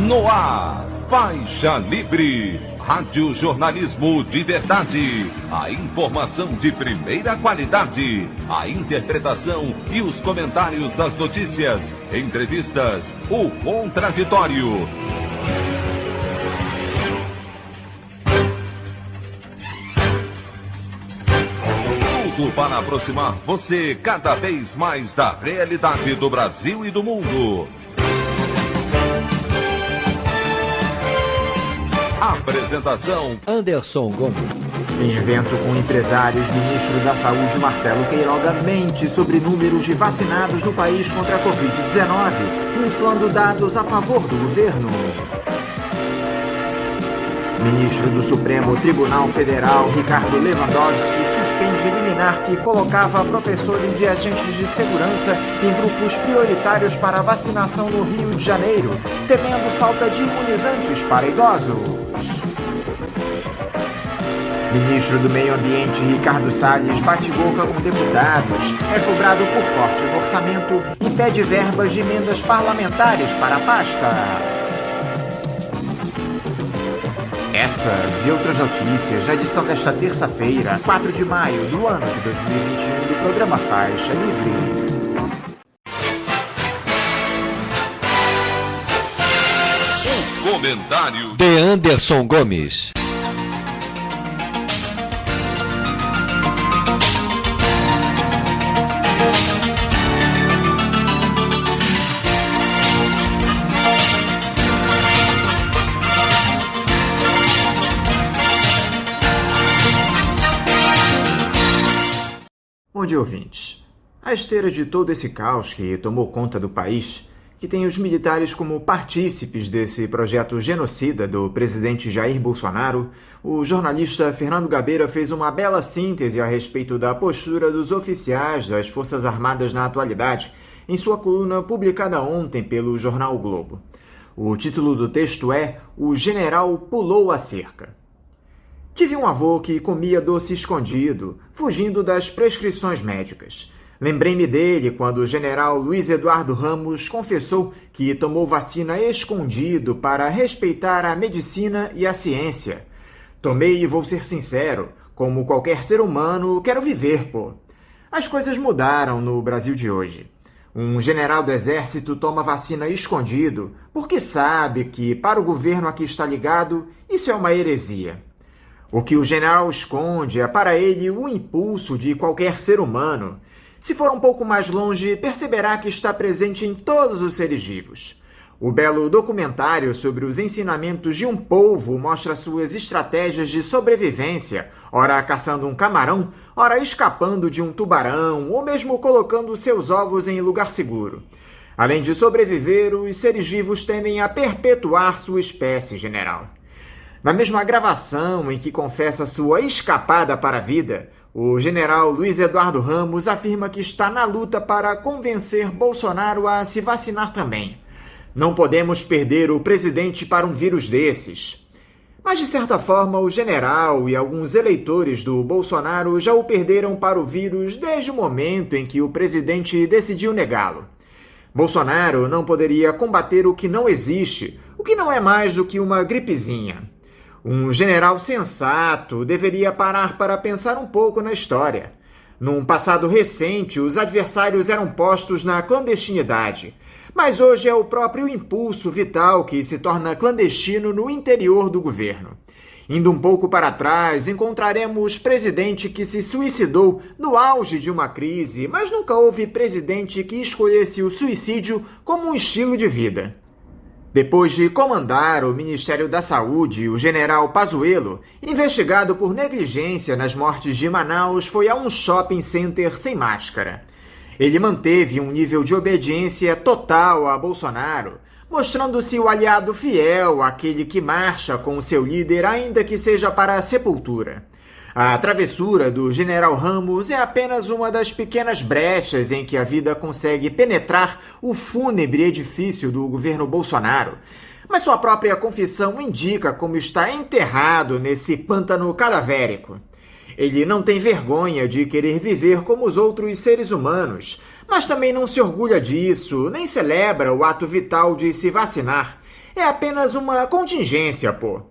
No ar, Faixa Livre, rádio jornalismo de verdade, a informação de primeira qualidade, a interpretação e os comentários das notícias, entrevistas, o contraditório. Tudo para aproximar você cada vez mais da realidade do Brasil e do mundo. Apresentação: Anderson Gomes. Em evento com empresários, ministro da Saúde Marcelo Queiroga mente sobre números de vacinados no país contra a Covid-19, inflando dados a favor do governo. Ministro do Supremo Tribunal Federal, Ricardo Lewandowski, suspende liminar que colocava professores e agentes de segurança em grupos prioritários para vacinação no Rio de Janeiro, temendo falta de imunizantes para idosos. Ministro do Meio Ambiente, Ricardo Salles, bate boca com deputados, é cobrado por corte no orçamento e pede verbas de emendas parlamentares para a pasta. Essas e outras notícias, a edição desta terça-feira, 4 de maio do ano de 2021, do programa Faixa Livre. O comentário de Anderson Gomes. Bom dia, ouvintes. À esteira de todo esse caos que tomou conta do país, que tem os militares como partícipes desse projeto genocida do presidente Jair Bolsonaro, o jornalista Fernando Gabeira fez uma bela síntese a respeito da postura dos oficiais das Forças Armadas na atualidade, em sua coluna publicada ontem pelo jornal o Globo. O título do texto é "O General Pulou a Cerca". Tive um avô que comia doce escondido, fugindo das prescrições médicas. Lembrei-me dele quando o general Luiz Eduardo Ramos confessou que tomou vacina escondido para respeitar a medicina e a ciência. Tomei e vou ser sincero, como qualquer ser humano, quero viver, pô. As coisas mudaram no Brasil de hoje. Um general do exército toma vacina escondido porque sabe que, para o governo a que está ligado, isso é uma heresia. O que o general esconde é para ele o impulso de qualquer ser humano. Se for um pouco mais longe, perceberá que está presente em todos os seres vivos. O belo documentário sobre os ensinamentos de um polvo mostra suas estratégias de sobrevivência, ora caçando um camarão, ora escapando de um tubarão, ou mesmo colocando seus ovos em lugar seguro. Além de sobreviver, os seres vivos tendem a perpetuar sua espécie, general. Na mesma gravação em que confessa sua escapada para a vida, o general Luiz Eduardo Ramos afirma que está na luta para convencer Bolsonaro a se vacinar também. Não podemos perder o presidente para um vírus desses. Mas, de certa forma, o general e alguns eleitores do Bolsonaro já o perderam para o vírus desde o momento em que o presidente decidiu negá-lo. Bolsonaro não poderia combater o que não existe, o que não é mais do que uma gripezinha. Um general sensato deveria parar para pensar um pouco na história. Num passado recente, os adversários eram postos na clandestinidade, mas hoje é o próprio impulso vital que se torna clandestino no interior do governo. Indo um pouco para trás, encontraremos presidente que se suicidou no auge de uma crise, mas nunca houve presidente que escolhesse o suicídio como um estilo de vida. Depois de comandar o Ministério da Saúde, o general Pazuello, investigado por negligência nas mortes de Manaus, foi a um shopping center sem máscara. Ele manteve um nível de obediência total a Bolsonaro, mostrando-se o aliado fiel àquele que marcha com o seu líder, ainda que seja para a sepultura. A travessura do general Ramos é apenas uma das pequenas brechas em que a vida consegue penetrar o fúnebre edifício do governo Bolsonaro. Mas sua própria confissão indica como está enterrado nesse pântano cadavérico. Ele não tem vergonha de querer viver como os outros seres humanos, mas também não se orgulha disso, nem celebra o ato vital de se vacinar. é apenas uma contingência, pô.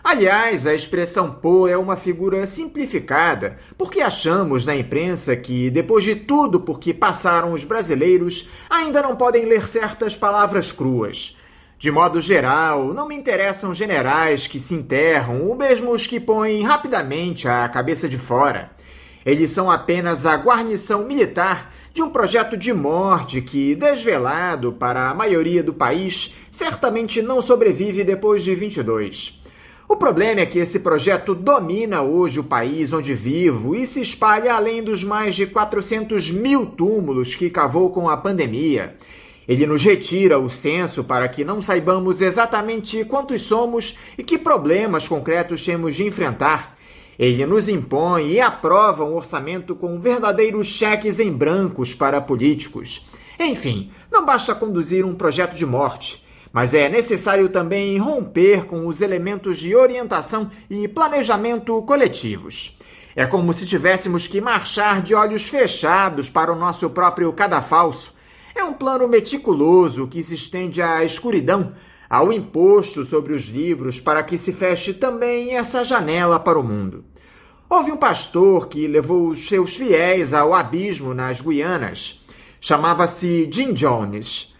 Aliás, a expressão pô é uma figura simplificada, porque achamos na imprensa que, depois de tudo por que passaram os brasileiros, ainda não podem ler certas palavras cruas. De modo geral, não me interessam generais que se enterram ou mesmo os que põem rapidamente a cabeça de fora. Eles são apenas a guarnição militar de um projeto de morte que, desvelado para a maioria do país, certamente não sobrevive depois de 22. O problema é que esse projeto domina hoje o país onde vivo e se espalha além dos mais de 400 mil túmulos que cavou com a pandemia. Ele nos retira o senso para que não saibamos exatamente quantos somos e que problemas concretos temos de enfrentar. Ele nos impõe e aprova um orçamento com verdadeiros cheques em brancos para políticos. Enfim, não basta conduzir um projeto de morte, mas é necessário também romper com os elementos de orientação e planejamento coletivos. É como se tivéssemos que marchar de olhos fechados para o nosso próprio cadafalso. É um plano meticuloso que se estende à escuridão, ao imposto sobre os livros para que se feche também essa janela para o mundo. Houve um pastor que levou os seus fiéis ao abismo nas Guianas. Chamava-se Jim Jones.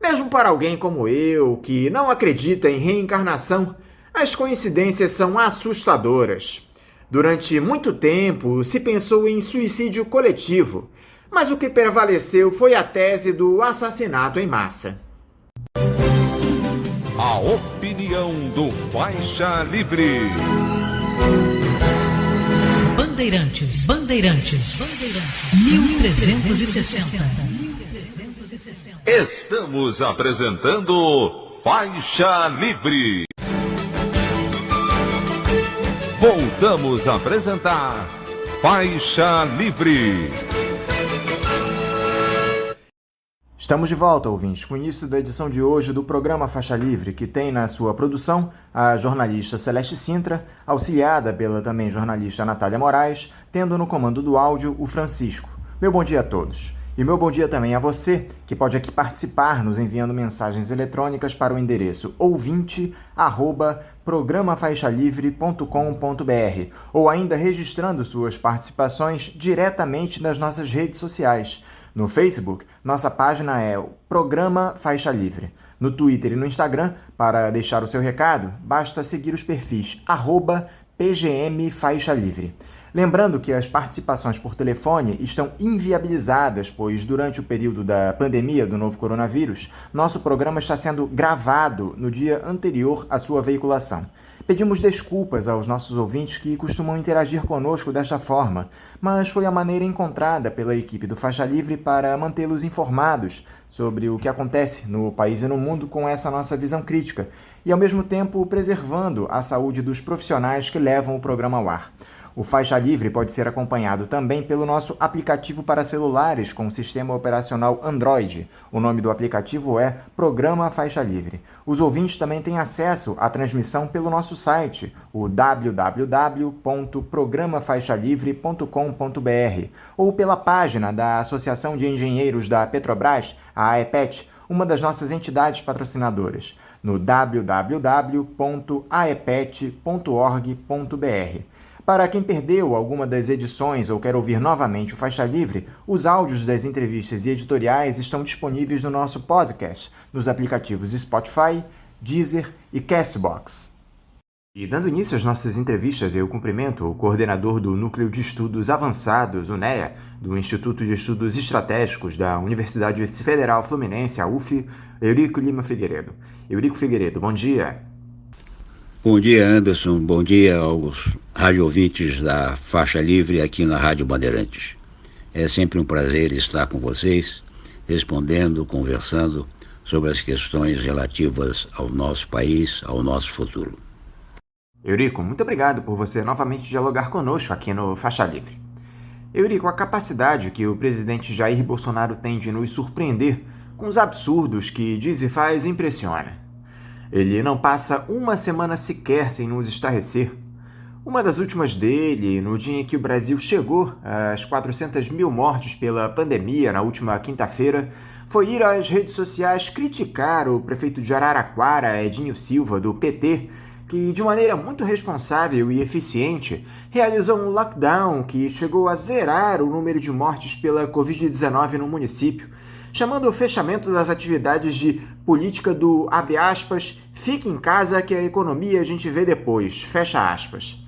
Mesmo para alguém como eu, que não acredita em reencarnação, as coincidências são assustadoras. Durante muito tempo se pensou em suicídio coletivo, mas o que prevaleceu foi a tese do assassinato em massa. A opinião do Faixa Livre. Bandeirantes, 1360. Estamos apresentando Faixa Livre. Voltamos a apresentar Faixa Livre. Estamos de volta, ouvintes, com o início da edição de hoje do programa Faixa Livre, que tem na sua produção a jornalista Celeste Sintra, auxiliada pela também jornalista Natália Moraes, tendo no comando do áudio o Francisco. Meu bom dia a todos. E meu bom dia também a você, que pode aqui participar nos enviando mensagens eletrônicas para o endereço ouvinte@programafaixalivre.com.br ou ainda registrando suas participações diretamente nas nossas redes sociais. No Facebook, nossa página é o Programa Faixa Livre. No Twitter e no Instagram, para deixar o seu recado, basta seguir os perfis @PGMFaixaLivre. Lembrando que as participações por telefone estão inviabilizadas, pois durante o período da pandemia do novo coronavírus, nosso programa está sendo gravado no dia anterior à sua veiculação. Pedimos desculpas aos nossos ouvintes que costumam interagir conosco desta forma, mas foi a maneira encontrada pela equipe do Faixa Livre para mantê-los informados sobre o que acontece no país e no mundo com essa nossa visão crítica, e ao mesmo tempo preservando a saúde dos profissionais que levam o programa ao ar. O Faixa Livre pode ser acompanhado também pelo nosso aplicativo para celulares com sistema operacional Android. O nome do aplicativo é Programa Faixa Livre. Os ouvintes também têm acesso à transmissão pelo nosso site, o www.programafaixalivre.com.br, ou pela página da Associação de Engenheiros da Petrobras, a AEPET, uma das nossas entidades patrocinadoras, no www.aepet.org.br. Para quem perdeu alguma das edições ou quer ouvir novamente o Faixa Livre, os áudios das entrevistas e editoriais estão disponíveis no nosso podcast, nos aplicativos Spotify, Deezer e Castbox. E dando início às nossas entrevistas, eu cumprimento o coordenador do Núcleo de Estudos Avançados, o NEA, do Instituto de Estudos Estratégicos da Universidade Federal Fluminense, a UF, Eurico Lima Figueiredo. Eurico Figueiredo, bom dia. Bom dia, Anderson. Bom dia aos rádio ouvintes da Faixa Livre aqui na Rádio Bandeirantes. É sempre um prazer estar com vocês, respondendo, conversando sobre as questões relativas ao nosso país, ao nosso futuro. Eurico, muito obrigado por você novamente dialogar conosco aqui no Faixa Livre. Eurico, a capacidade que o presidente Jair Bolsonaro tem de nos surpreender com os absurdos que diz e faz impressiona. Ele não passa uma semana sequer sem nos estarrecer. Uma das últimas dele, no dia em que o Brasil chegou às 400 mil mortes pela pandemia, na última quinta-feira, foi ir às redes sociais criticar o prefeito de Araraquara, Edinho Silva, do PT, que, de maneira muito responsável e eficiente, realizou um lockdown que chegou a zerar o número de mortes pela Covid-19 no município, chamando o fechamento das atividades de política do, abre aspas, fique em casa que a economia a gente vê depois, fecha aspas.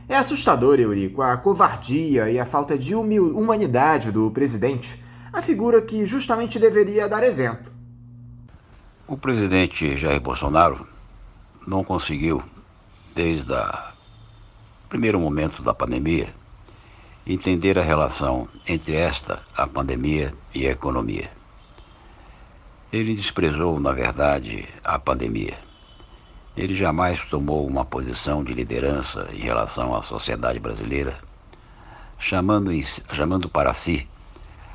É assustador, Eurico, a covardia e a falta de humanidade do presidente, a figura que justamente deveria dar exemplo. O presidente Jair Bolsonaro não conseguiu, desde o primeiro momento da pandemia, entender a relação entre a pandemia e a economia. Ele desprezou, na verdade, a pandemia. Ele jamais tomou uma posição de liderança em relação à sociedade brasileira, chamando para si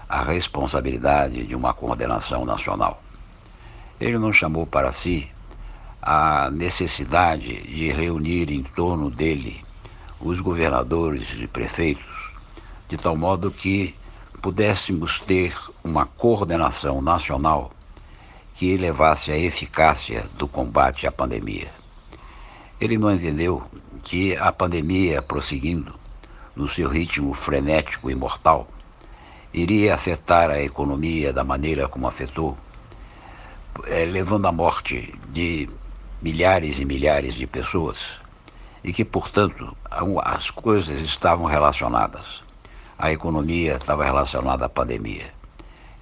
a responsabilidade de uma coordenação nacional. Ele não chamou para si a necessidade de reunir em torno dele os governadores e prefeitos, de tal modo que pudéssemos ter uma coordenação nacional que elevasse a eficácia do combate à pandemia. Ele não entendeu que a pandemia, prosseguindo no seu ritmo frenético e mortal, iria afetar a economia da maneira como afetou, levando à morte de milhares e milhares de pessoas, e que, portanto, as coisas estavam relacionadas. A economia estava relacionada à pandemia.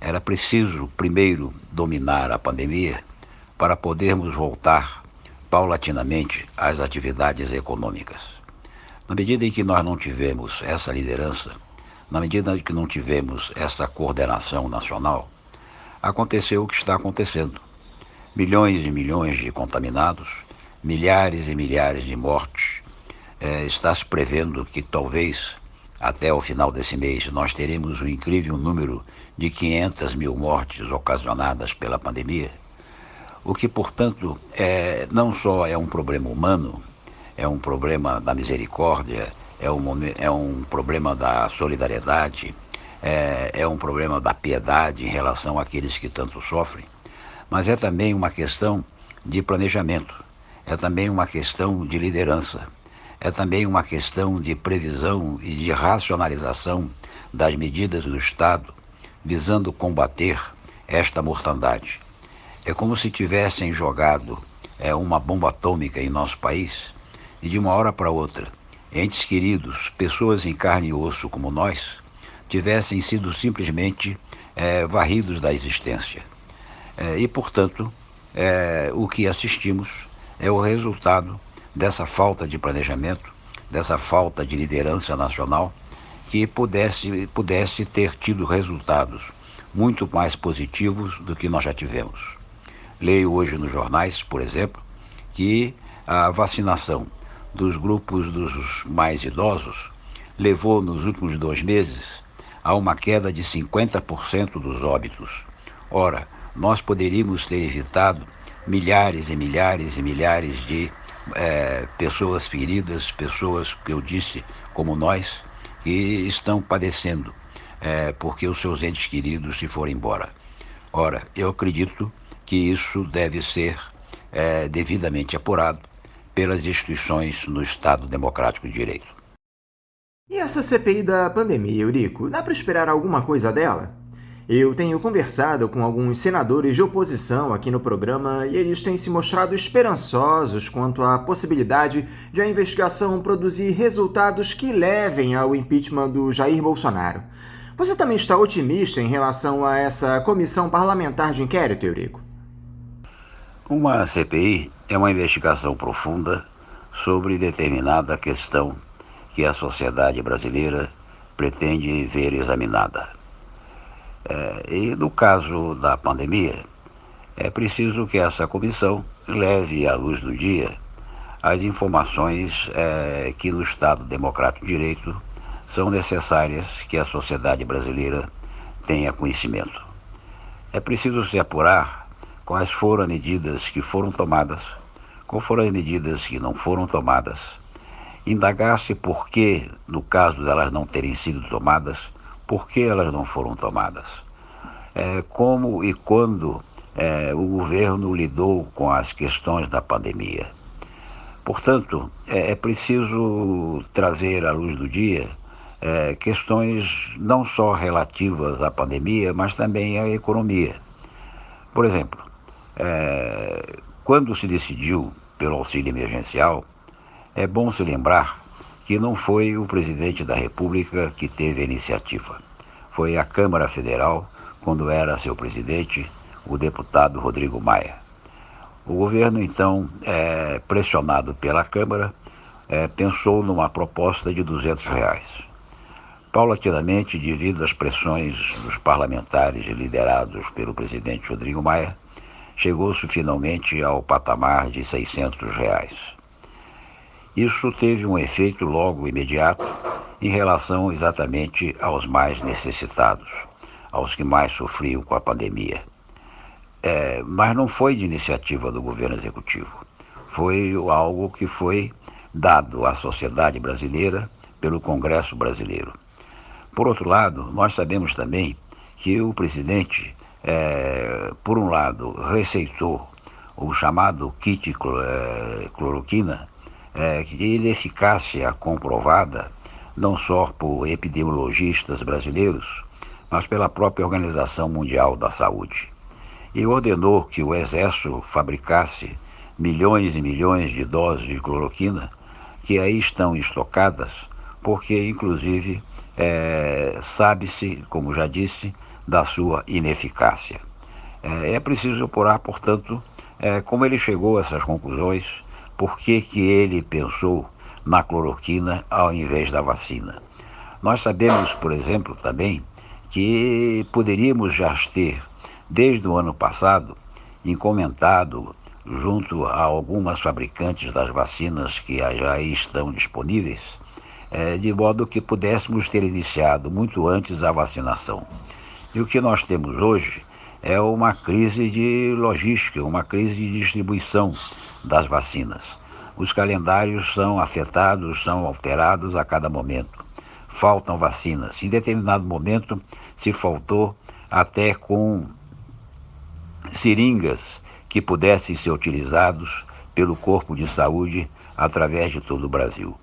Era preciso, primeiro, dominar a pandemia para podermos voltar paulatinamente às atividades econômicas. Na medida em que nós não tivemos essa liderança, na medida em que não tivemos essa coordenação nacional, aconteceu o que está acontecendo. Milhões e milhões de contaminados, milhares e milhares de mortes. Está se prevendo que talvez até o final desse mês nós teremos um incrível número de 500 mil mortes ocasionadas pela pandemia, o que, portanto, não só é um problema humano, é um problema da misericórdia, é um problema da solidariedade, é um problema da piedade em relação àqueles que tanto sofrem, mas é também uma questão de planejamento, é também uma questão de liderança, é também uma questão de previsão e de racionalização das medidas do Estado visando combater esta mortandade. É como se tivessem jogado uma bomba atômica em nosso país e, de uma hora para outra, entes queridos, pessoas em carne e osso como nós, tivessem sido simplesmente varridos da existência. E, portanto, o que assistimos é o resultado dessa falta de planejamento, dessa falta de liderança nacional, que pudesse ter tido resultados muito mais positivos do que nós já tivemos. Leio hoje nos jornais, por exemplo, que a vacinação dos grupos dos mais idosos levou nos últimos 2 meses a uma queda de 50% dos óbitos. Ora, nós poderíamos ter evitado milhares e milhares e milhares de pessoas feridas, pessoas que eu disse como nós, que estão padecendo porque os seus entes queridos se foram embora. Ora, eu acredito que isso deve ser devidamente apurado pelas instituições no Estado Democrático de Direito. E essa CPI da pandemia, Eurico, dá para esperar alguma coisa dela? Eu tenho conversado com alguns senadores de oposição aqui no programa e eles têm se mostrado esperançosos quanto à possibilidade de a investigação produzir resultados que levem ao impeachment do Jair Bolsonaro. Você também está otimista em relação a essa comissão parlamentar de inquérito, Eurico? Uma CPI é uma investigação profunda sobre determinada questão que a sociedade brasileira pretende ver examinada. E no caso da pandemia, é preciso que essa comissão leve à luz do dia as informações que no Estado Democrático de Direito são necessárias que a sociedade brasileira tenha conhecimento. É preciso se apurar quais foram as medidas que foram tomadas, quais foram as medidas que não foram tomadas, indagar-se por que, no caso delas não terem sido tomadas, por que elas não foram tomadas. como e quando o governo lidou com as questões da pandemia. Portanto, é preciso trazer à luz do dia questões não só relativas à pandemia, mas também à economia. Por exemplo, quando se decidiu pelo auxílio emergencial, é bom se lembrar que não foi o presidente da República que teve a iniciativa. Foi a Câmara Federal, quando era seu presidente, o deputado Rodrigo Maia. O governo, então, pressionado pela Câmara, pensou numa proposta de R$200. Paulatinamente, devido às pressões dos parlamentares liderados pelo presidente Rodrigo Maia, chegou-se finalmente ao patamar de R$600. Isso teve um efeito logo imediato em relação exatamente aos mais necessitados, aos que mais sofriam com a pandemia. Mas não foi de iniciativa do governo executivo, foi algo que foi dado à sociedade brasileira pelo Congresso brasileiro. Por outro lado, nós sabemos também que o presidente, por um lado, receitou o chamado kit cloroquina, de eficácia comprovada, não só por epidemiologistas brasileiros, mas pela própria Organização Mundial da Saúde. E ordenou que o Exército fabricasse milhões e milhões de doses de cloroquina, que aí estão estocadas, porque, inclusive, sabe-se, como já disse, da sua ineficácia. É preciso apurar, portanto, como ele chegou a essas conclusões, por que ele pensou na cloroquina ao invés da vacina. Nós sabemos, por exemplo, também, que poderíamos já ter, desde o ano passado, encomendado, junto a algumas fabricantes das vacinas que já estão disponíveis, de modo que pudéssemos ter iniciado muito antes a vacinação. E o que nós temos hoje é uma crise de logística, uma crise de distribuição das vacinas. Os calendários são afetados, são alterados a cada momento. Faltam vacinas. Em determinado momento se faltou até com seringas que pudessem ser utilizados pelo Corpo de Saúde através de todo o Brasil.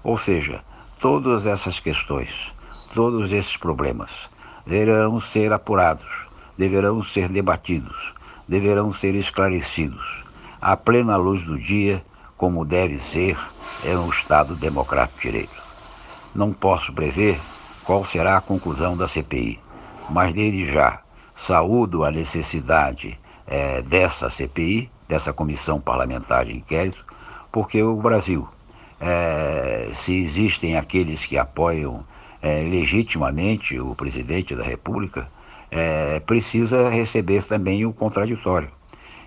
Ou seja, todas essas questões, todos esses problemas deverão ser apurados, deverão ser debatidos, deverão ser esclarecidos, à plena luz do dia, como deve ser um Estado democrático de direito. Não posso prever qual será a conclusão da CPI, mas desde já saúdo a necessidade dessa CPI, dessa Comissão Parlamentar de Inquérito, porque o Brasil, se existem aqueles que apoiam legitimamente o presidente da República, precisa receber também o contraditório.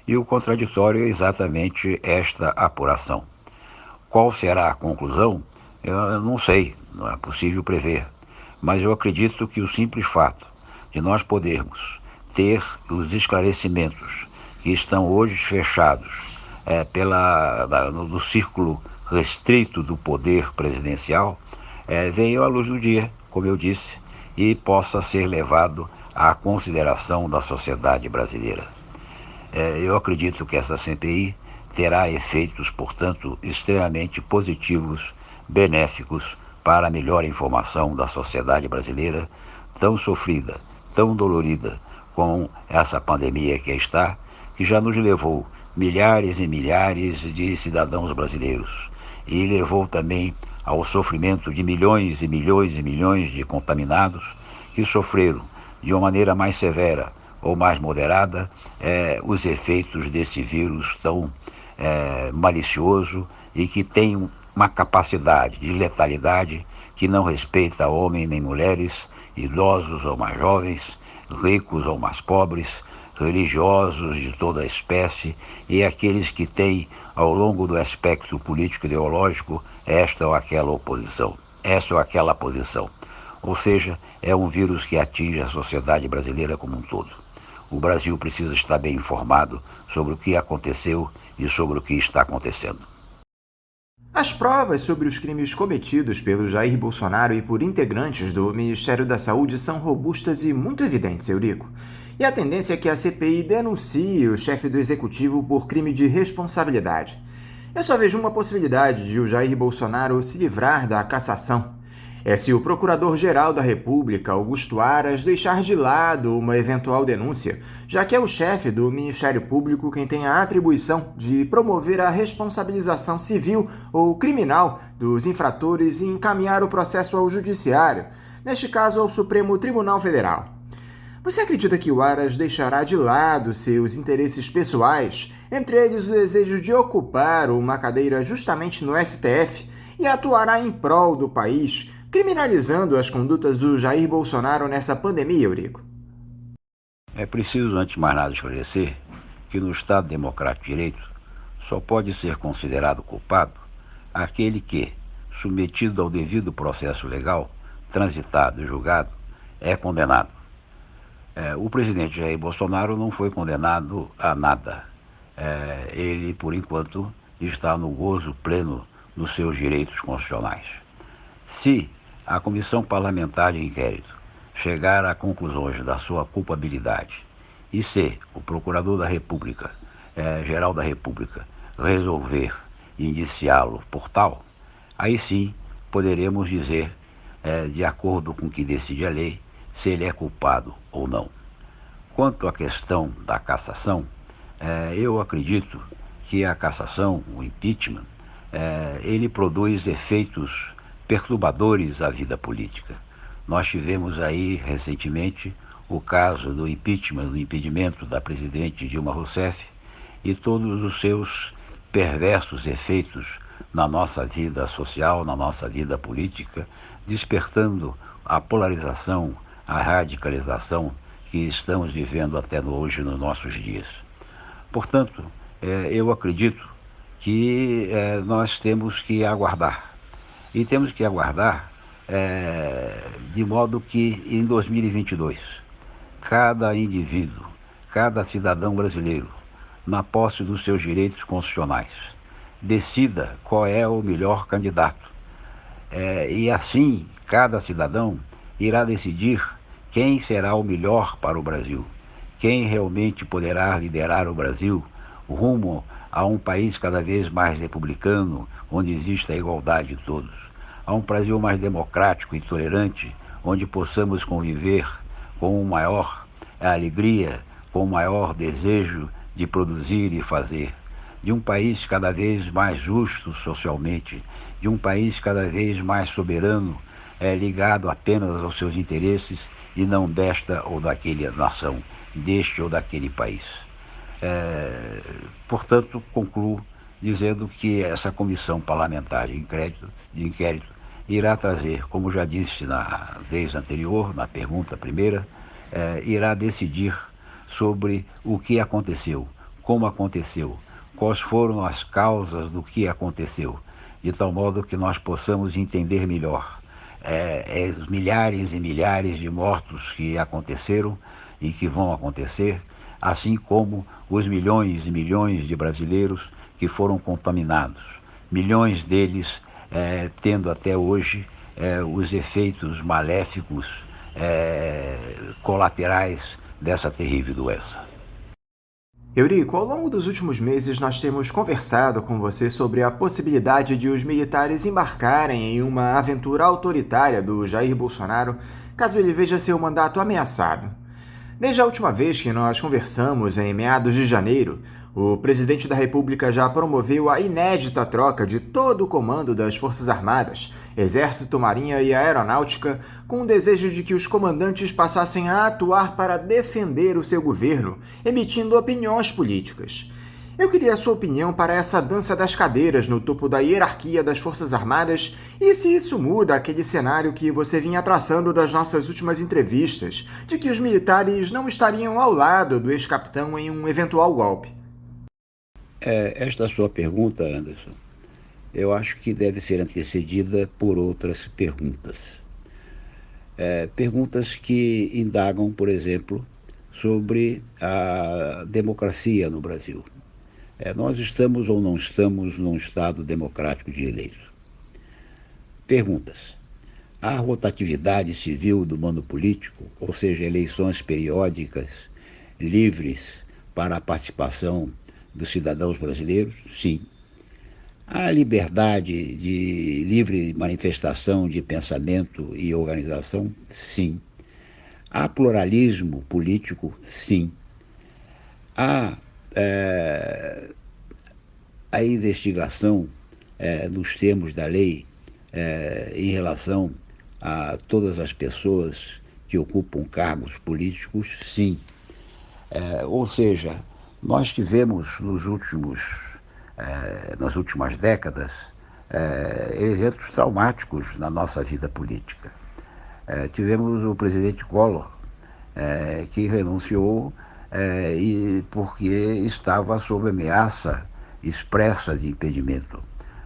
E o contraditório é exatamente esta apuração. Qual será a conclusão? Eu não sei, não é possível prever. Mas eu acredito que o simples fato de nós podermos ter os esclarecimentos que estão hoje fechados no círculo restrito do poder presidencial, venha à luz do dia, como eu disse, e possa ser levado à consideração da sociedade brasileira. Eu acredito que essa CPI terá efeitos, portanto, extremamente positivos, benéficos para a melhor informação da sociedade brasileira, tão sofrida, tão dolorida com essa pandemia que já nos levou milhares e milhares de cidadãos brasileiros e levou também ao sofrimento de milhões e milhões e milhões de contaminados que sofreram de uma maneira mais severa ou mais moderada os efeitos desse vírus tão malicioso e que tem uma capacidade de letalidade que não respeita homens nem mulheres, idosos ou mais jovens, ricos ou mais pobres, religiosos de toda a espécie e aqueles que têm, ao longo do espectro político-ideológico, esta ou aquela oposição, esta ou aquela posição. Ou seja, é um vírus que atinge a sociedade brasileira como um todo. O Brasil precisa estar bem informado sobre o que aconteceu e sobre o que está acontecendo. As provas sobre os crimes cometidos pelo Jair Bolsonaro e por integrantes do Ministério da Saúde são robustas e muito evidentes, Eurico. E a tendência é que a CPI denuncie o chefe do executivo por crime de responsabilidade. Eu só vejo uma possibilidade de o Jair Bolsonaro se livrar da cassação. É se o Procurador-Geral da República, Augusto Aras, deixar de lado uma eventual denúncia, já que é o chefe do Ministério Público quem tem a atribuição de promover a responsabilização civil ou criminal dos infratores e encaminhar o processo ao Judiciário, neste caso ao Supremo Tribunal Federal. Você acredita que o Aras deixará de lado seus interesses pessoais, entre eles o desejo de ocupar uma cadeira justamente no STF, e atuará em prol do país, criminalizando as condutas do Jair Bolsonaro nessa pandemia, Eurico? É preciso, antes de mais nada, esclarecer que no Estado Democrático de Direito só pode ser considerado culpado aquele que, submetido ao devido processo legal, transitado e julgado, é condenado. O presidente Jair Bolsonaro não foi condenado a nada. Ele, por enquanto, está no gozo pleno dos seus direitos constitucionais. Se a Comissão Parlamentar de Inquérito chegar a conclusões da sua culpabilidade e se o Procurador da República, Geral da República, resolver indiciá-lo por tal, aí sim poderemos dizer, de acordo com o que decide a lei, se ele é culpado ou não. Quanto à questão da cassação, eu acredito que a cassação, o impeachment, ele produz efeitos perturbadores à vida política. Nós tivemos aí recentemente o caso do impeachment, do impedimento da presidente Dilma Rousseff e todos os seus perversos efeitos na nossa vida social, na nossa vida política, despertando a polarização, a radicalização que estamos vivendo até hoje nos nossos dias. Portanto, eu acredito que nós temos que aguardar. E temos que aguardar de modo que em 2022, cada indivíduo, cada cidadão brasileiro, na posse dos seus direitos constitucionais, decida qual é o melhor candidato. E assim, cada cidadão irá decidir quem será o melhor para o Brasil, quem realmente poderá liderar o Brasil rumo a um país cada vez mais republicano, onde exista a igualdade de todos, a um Brasil mais democrático e tolerante, onde possamos conviver com maior alegria, com maior desejo de produzir e fazer, de um país cada vez mais justo socialmente, de um país cada vez mais soberano, ligado apenas aos seus interesses e não desta ou daquela nação, deste ou daquele país. Portanto, concluo dizendo que essa comissão parlamentar de inquérito irá trazer, como já disse na vez anterior, na pergunta primeira, irá decidir sobre o que aconteceu, como aconteceu, quais foram as causas do que aconteceu, de tal modo que nós possamos entender melhor os milhares e milhares de mortos que aconteceram e que vão acontecer, assim como os milhões e milhões de brasileiros que foram contaminados, milhões deles tendo até hoje os efeitos maléficos colaterais dessa terrível doença. Eurico, ao longo dos últimos meses nós temos conversado com você sobre a possibilidade de os militares embarcarem em uma aventura autoritária do Jair Bolsonaro, caso ele veja seu mandato ameaçado. Desde a última vez que nós conversamos, em meados de janeiro, o presidente da República já promoveu a inédita troca de todo o comando das Forças Armadas, Exército, Marinha e Aeronáutica, com o desejo de que os comandantes passassem a atuar para defender o seu governo, emitindo opiniões políticas. Eu queria a sua opinião para essa dança das cadeiras no topo da hierarquia das Forças Armadas e se isso muda aquele cenário que você vinha traçando das nossas últimas entrevistas, de que os militares não estariam ao lado do ex-capitão em um eventual golpe. Esta sua pergunta, Anderson, eu acho que deve ser antecedida por outras perguntas. Perguntas que indagam, por exemplo, sobre a democracia no Brasil. Nós estamos ou não estamos num Estado democrático de direito? Perguntas. A rotatividade civil do mando político, ou seja, eleições periódicas livres para a participação dos cidadãos brasileiros? Sim. Há liberdade de livre manifestação de pensamento e organização? Sim. Há pluralismo político? Sim. Há a investigação nos termos da lei em relação a todas as pessoas que ocupam cargos políticos? Sim. Ou seja, nós tivemos nas últimas décadas, eventos traumáticos na nossa vida política. Tivemos o presidente Collor, que renunciou porque estava sob ameaça expressa de impedimento.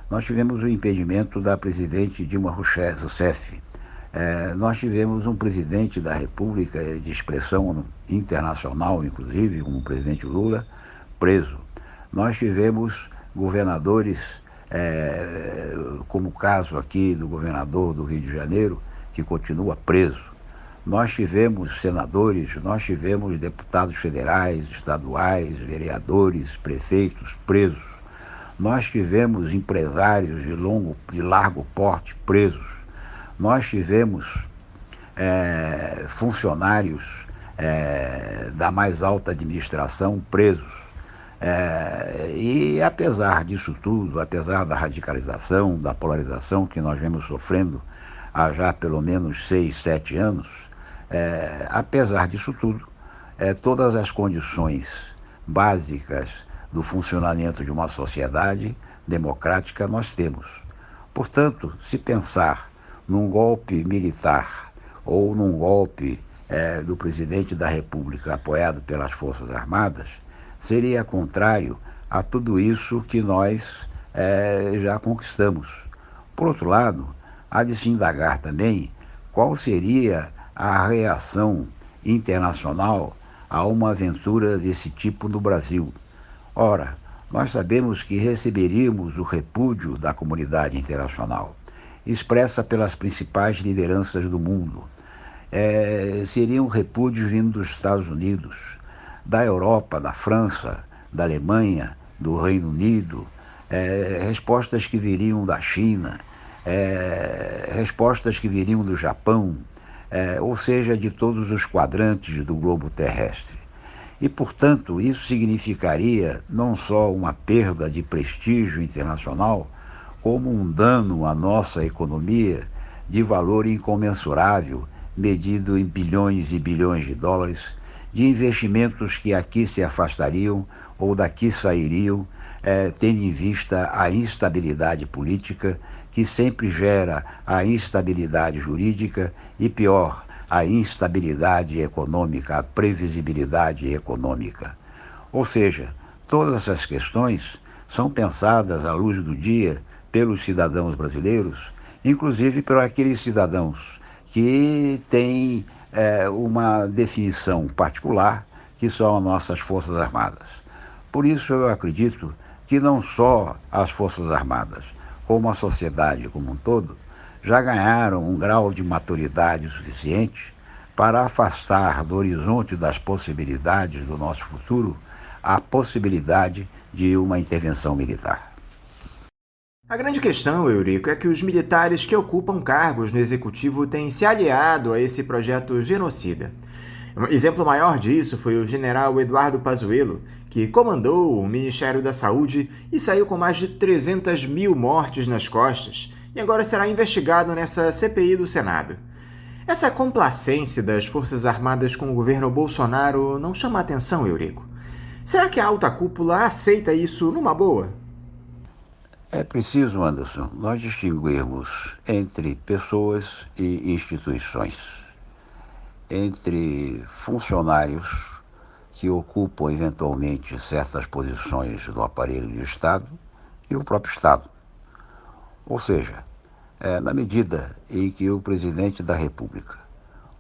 Nós tivemos o impedimento da presidente Dilma Rousseff. Nós tivemos um presidente da República de expressão internacional, inclusive, como o presidente Lula, preso. Nós tivemos governadores, como o caso aqui do governador do Rio de Janeiro, que continua preso. Nós tivemos senadores, nós tivemos deputados federais, estaduais, vereadores, prefeitos presos. Nós tivemos empresários de largo porte presos. Nós tivemos funcionários da mais alta administração presos. E apesar disso tudo, apesar da radicalização, da polarização que nós vemos sofrendo há já pelo menos 6, 7 anos, apesar disso tudo, todas as condições básicas do funcionamento de uma sociedade democrática nós temos. Portanto, se pensar num golpe militar ou num golpe do presidente da República apoiado pelas Forças Armadas, seria contrário a tudo isso que nós já conquistamos. Por outro lado, há de se indagar também qual seria a reação internacional a uma aventura desse tipo no Brasil. Ora, nós sabemos que receberíamos o repúdio da comunidade internacional, expressa pelas principais lideranças do mundo. Seriam repúdios vindo dos Estados Unidos, da Europa, da França, da Alemanha, do Reino Unido, respostas que viriam da China, respostas que viriam do Japão, ou seja, de todos os quadrantes do globo terrestre. E, portanto, isso significaria não só uma perda de prestígio internacional, como um dano à nossa economia de valor incomensurável, medido em bilhões e bilhões de dólares, de investimentos que aqui se afastariam ou daqui sairiam, tendo em vista a instabilidade política, que sempre gera a instabilidade jurídica e, pior, a instabilidade econômica, a previsibilidade econômica. Ou seja, todas essas questões são pensadas à luz do dia pelos cidadãos brasileiros, inclusive por aqueles cidadãos que têm uma definição particular, que são as nossas Forças Armadas. Por isso eu acredito que não só as Forças Armadas, como a sociedade como um todo, já ganharam um grau de maturidade suficiente para afastar do horizonte das possibilidades do nosso futuro a possibilidade de uma intervenção militar. A grande questão, Eurico, é que os militares que ocupam cargos no Executivo têm se aliado a esse projeto genocida. Um exemplo maior disso foi o general Eduardo Pazuello, que comandou o Ministério da Saúde e saiu com mais de 300 mil mortes nas costas, e agora será investigado nessa CPI do Senado. Essa complacência das Forças Armadas com o governo Bolsonaro não chama a atenção, Eurico? Será que a alta cúpula aceita isso numa boa? É preciso, Anderson, nós distinguirmos entre pessoas e instituições, entre funcionários que ocupam eventualmente certas posições do aparelho do Estado e o próprio Estado. Ou seja, na medida em que o presidente da República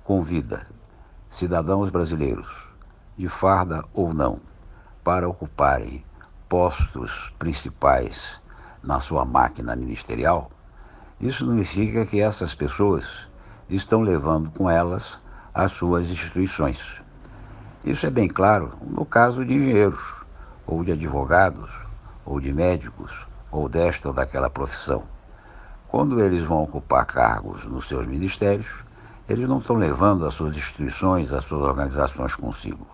convida cidadãos brasileiros, de farda ou não, para ocuparem postos principais na sua máquina ministerial, isso não significa que essas pessoas estão levando com elas as suas instituições. Isso é bem claro no caso de engenheiros, ou de advogados, ou de médicos, ou desta ou daquela profissão. Quando eles vão ocupar cargos nos seus ministérios, eles não estão levando as suas instituições, as suas organizações consigo.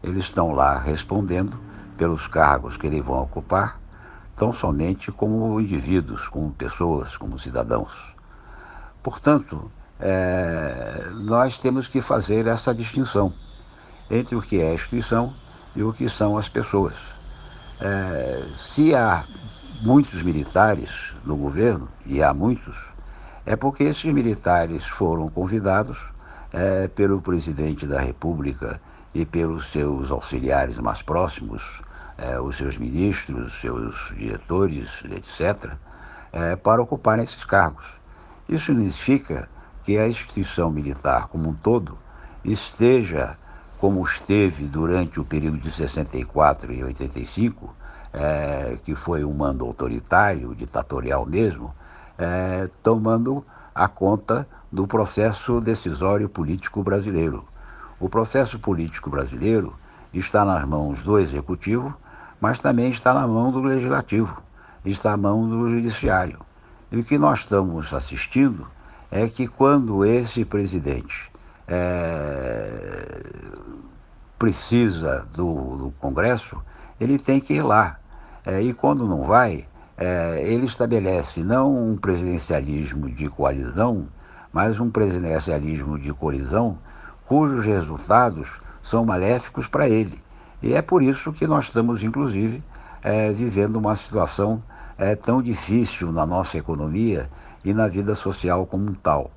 Eles estão lá respondendo pelos cargos que eles vão ocupar, tão somente como indivíduos, como pessoas, como cidadãos. Portanto, nós temos que fazer essa distinção entre o que é a instituição e o que são as pessoas. Se há muitos militares no governo, e há muitos, é porque esses militares foram convidados pelo presidente da República e pelos seus auxiliares mais próximos, os seus ministros, os seus diretores, etc., para ocuparem esses cargos. Isso significa que a instituição militar como um todo esteja como esteve durante o período de 64 e 85, que foi um mando autoritário, ditatorial mesmo, tomando a conta do processo decisório político brasileiro. O processo político brasileiro está nas mãos do Executivo, mas também está na mão do Legislativo, está na mão do Judiciário. E o que nós estamos assistindo é que quando esse presidente precisa do Congresso, ele tem que ir lá. E quando não vai, ele estabelece não um presidencialismo de coalizão, mas um presidencialismo de colisão cujos resultados são maléficos para ele. E é por isso que nós estamos, inclusive, vivendo uma situação tão difícil na nossa economia e na vida social como um tal.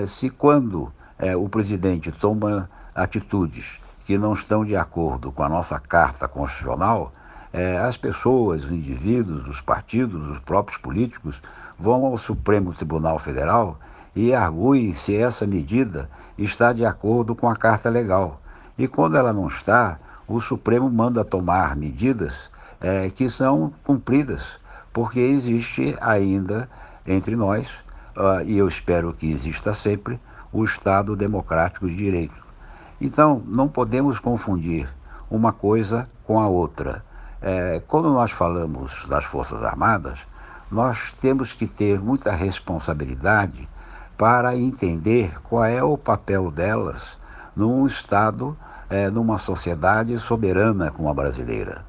Se quando o presidente toma atitudes que não estão de acordo com a nossa Carta Constitucional, as pessoas, os indivíduos, os partidos, os próprios políticos vão ao Supremo Tribunal Federal e arguem se essa medida está de acordo com a Carta Legal. E quando ela não está, o Supremo manda tomar medidas que são cumpridas, porque existe ainda entre nós, e eu espero que exista sempre, o Estado Democrático de Direito. Então, não podemos confundir uma coisa com a outra. Quando nós falamos das Forças Armadas, nós temos que ter muita responsabilidade para entender qual é o papel delas num Estado, numa sociedade soberana como a brasileira.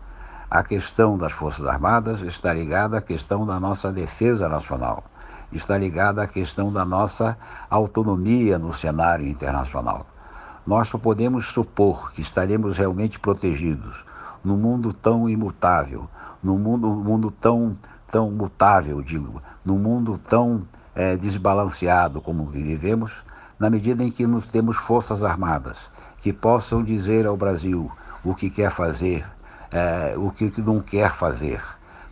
A questão das Forças Armadas está ligada à questão da nossa defesa nacional, está ligada à questão da nossa autonomia no cenário internacional. Nós só podemos supor que estaremos realmente protegidos num mundo tão imutável, num mundo tão mutável, num mundo tão desbalanceado como vivemos, na medida em que nós temos forças armadas que possam dizer ao Brasil o que quer fazer, o que não quer fazer,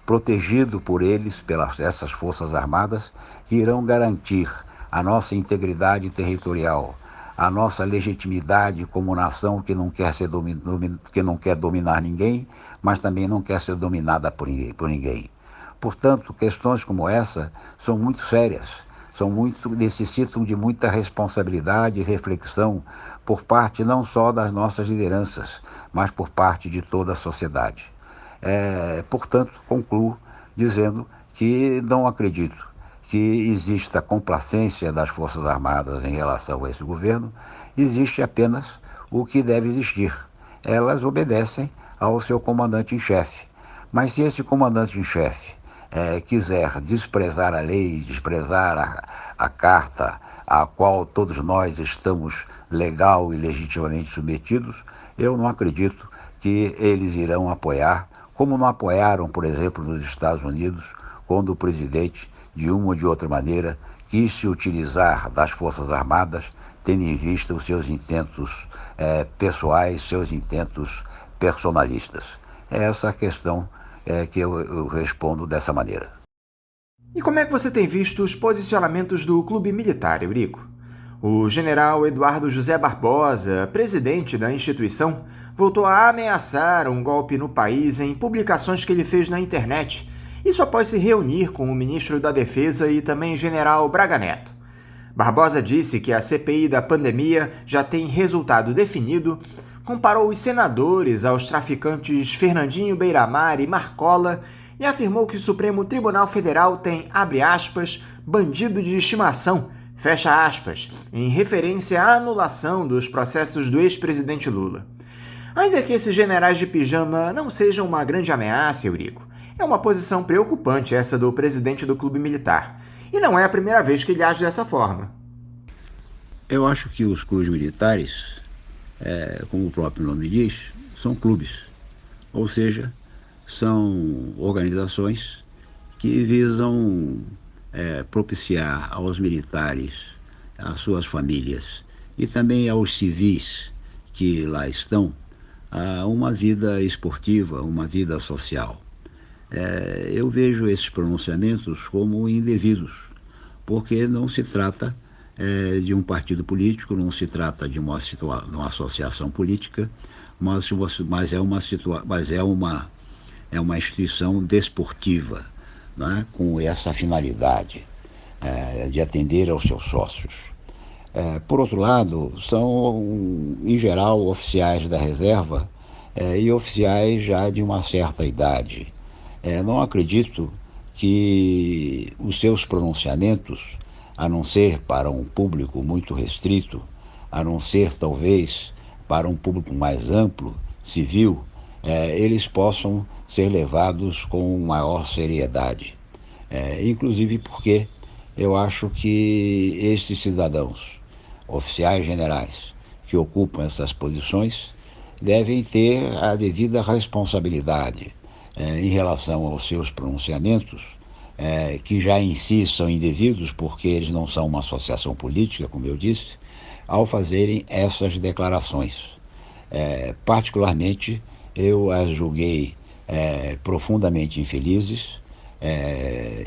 protegido por eles, pelas essas forças armadas, que irão garantir a nossa integridade territorial, a nossa legitimidade como nação que não quer que não quer dominar ninguém, mas também não quer ser dominada por ninguém. Portanto, questões como essa são muito sérias, necessitam de muita responsabilidade e reflexão por parte não só das nossas lideranças, mas por parte de toda a sociedade. Portanto, concluo dizendo que não acredito que exista complacência das Forças Armadas em relação a esse governo, existe apenas o que deve existir. Elas obedecem ao seu comandante em chefe. Mas se esse comandante em chefe quiser desprezar a lei, desprezar a carta a qual todos nós estamos legal e legitimamente submetidos, eu não acredito que eles irão apoiar, como não apoiaram, por exemplo, nos Estados Unidos, quando o presidente, de uma ou de outra maneira, quis se utilizar das Forças Armadas, tendo em vista os seus intentos pessoais, seus intentos personalistas. É essa a questão que eu respondo dessa maneira. E como é que você tem visto os posicionamentos do Clube Militar, Eurico? O general Eduardo José Barbosa, presidente da instituição, voltou a ameaçar um golpe no país em publicações que ele fez na internet, isso após se reunir com o ministro da Defesa e também general Braga Neto. Barbosa disse que a CPI da pandemia já tem resultado definido, comparou os senadores aos traficantes Fernandinho Beiramar e Marcola e afirmou que o Supremo Tribunal Federal tem, abre aspas, bandido de estimação, fecha aspas, em referência à anulação dos processos do ex-presidente Lula. Ainda que esses generais de pijama não sejam uma grande ameaça, Eurico, é uma posição preocupante essa do presidente do clube militar. E não é a primeira vez que ele age dessa forma. Eu acho que os clubes militares, como o próprio nome diz, são clubes. Ou seja, são organizações que visam propiciar aos militares, às suas famílias e também aos civis que lá estão, uma vida esportiva, uma vida social. Eu vejo esses pronunciamentos como indevidos, porque não se trata de um partido político, não se trata de uma associação política, mas é uma instituição desportiva, né, com essa finalidade de atender aos seus sócios. Por outro lado, são, em geral, oficiais da reserva e oficiais já de uma certa idade. Não acredito que os seus pronunciamentos, a não ser para um público muito restrito, a não ser talvez para um público mais amplo, civil, eles possam ser levados com maior seriedade. Inclusive porque eu acho que estes cidadãos, oficiais generais, que ocupam essas posições, devem ter a devida responsabilidade em relação aos seus pronunciamentos, que já em si são indevidos, porque eles não são uma associação política, como eu disse, ao fazerem essas declarações. Particularmente, eu as julguei profundamente infelizes,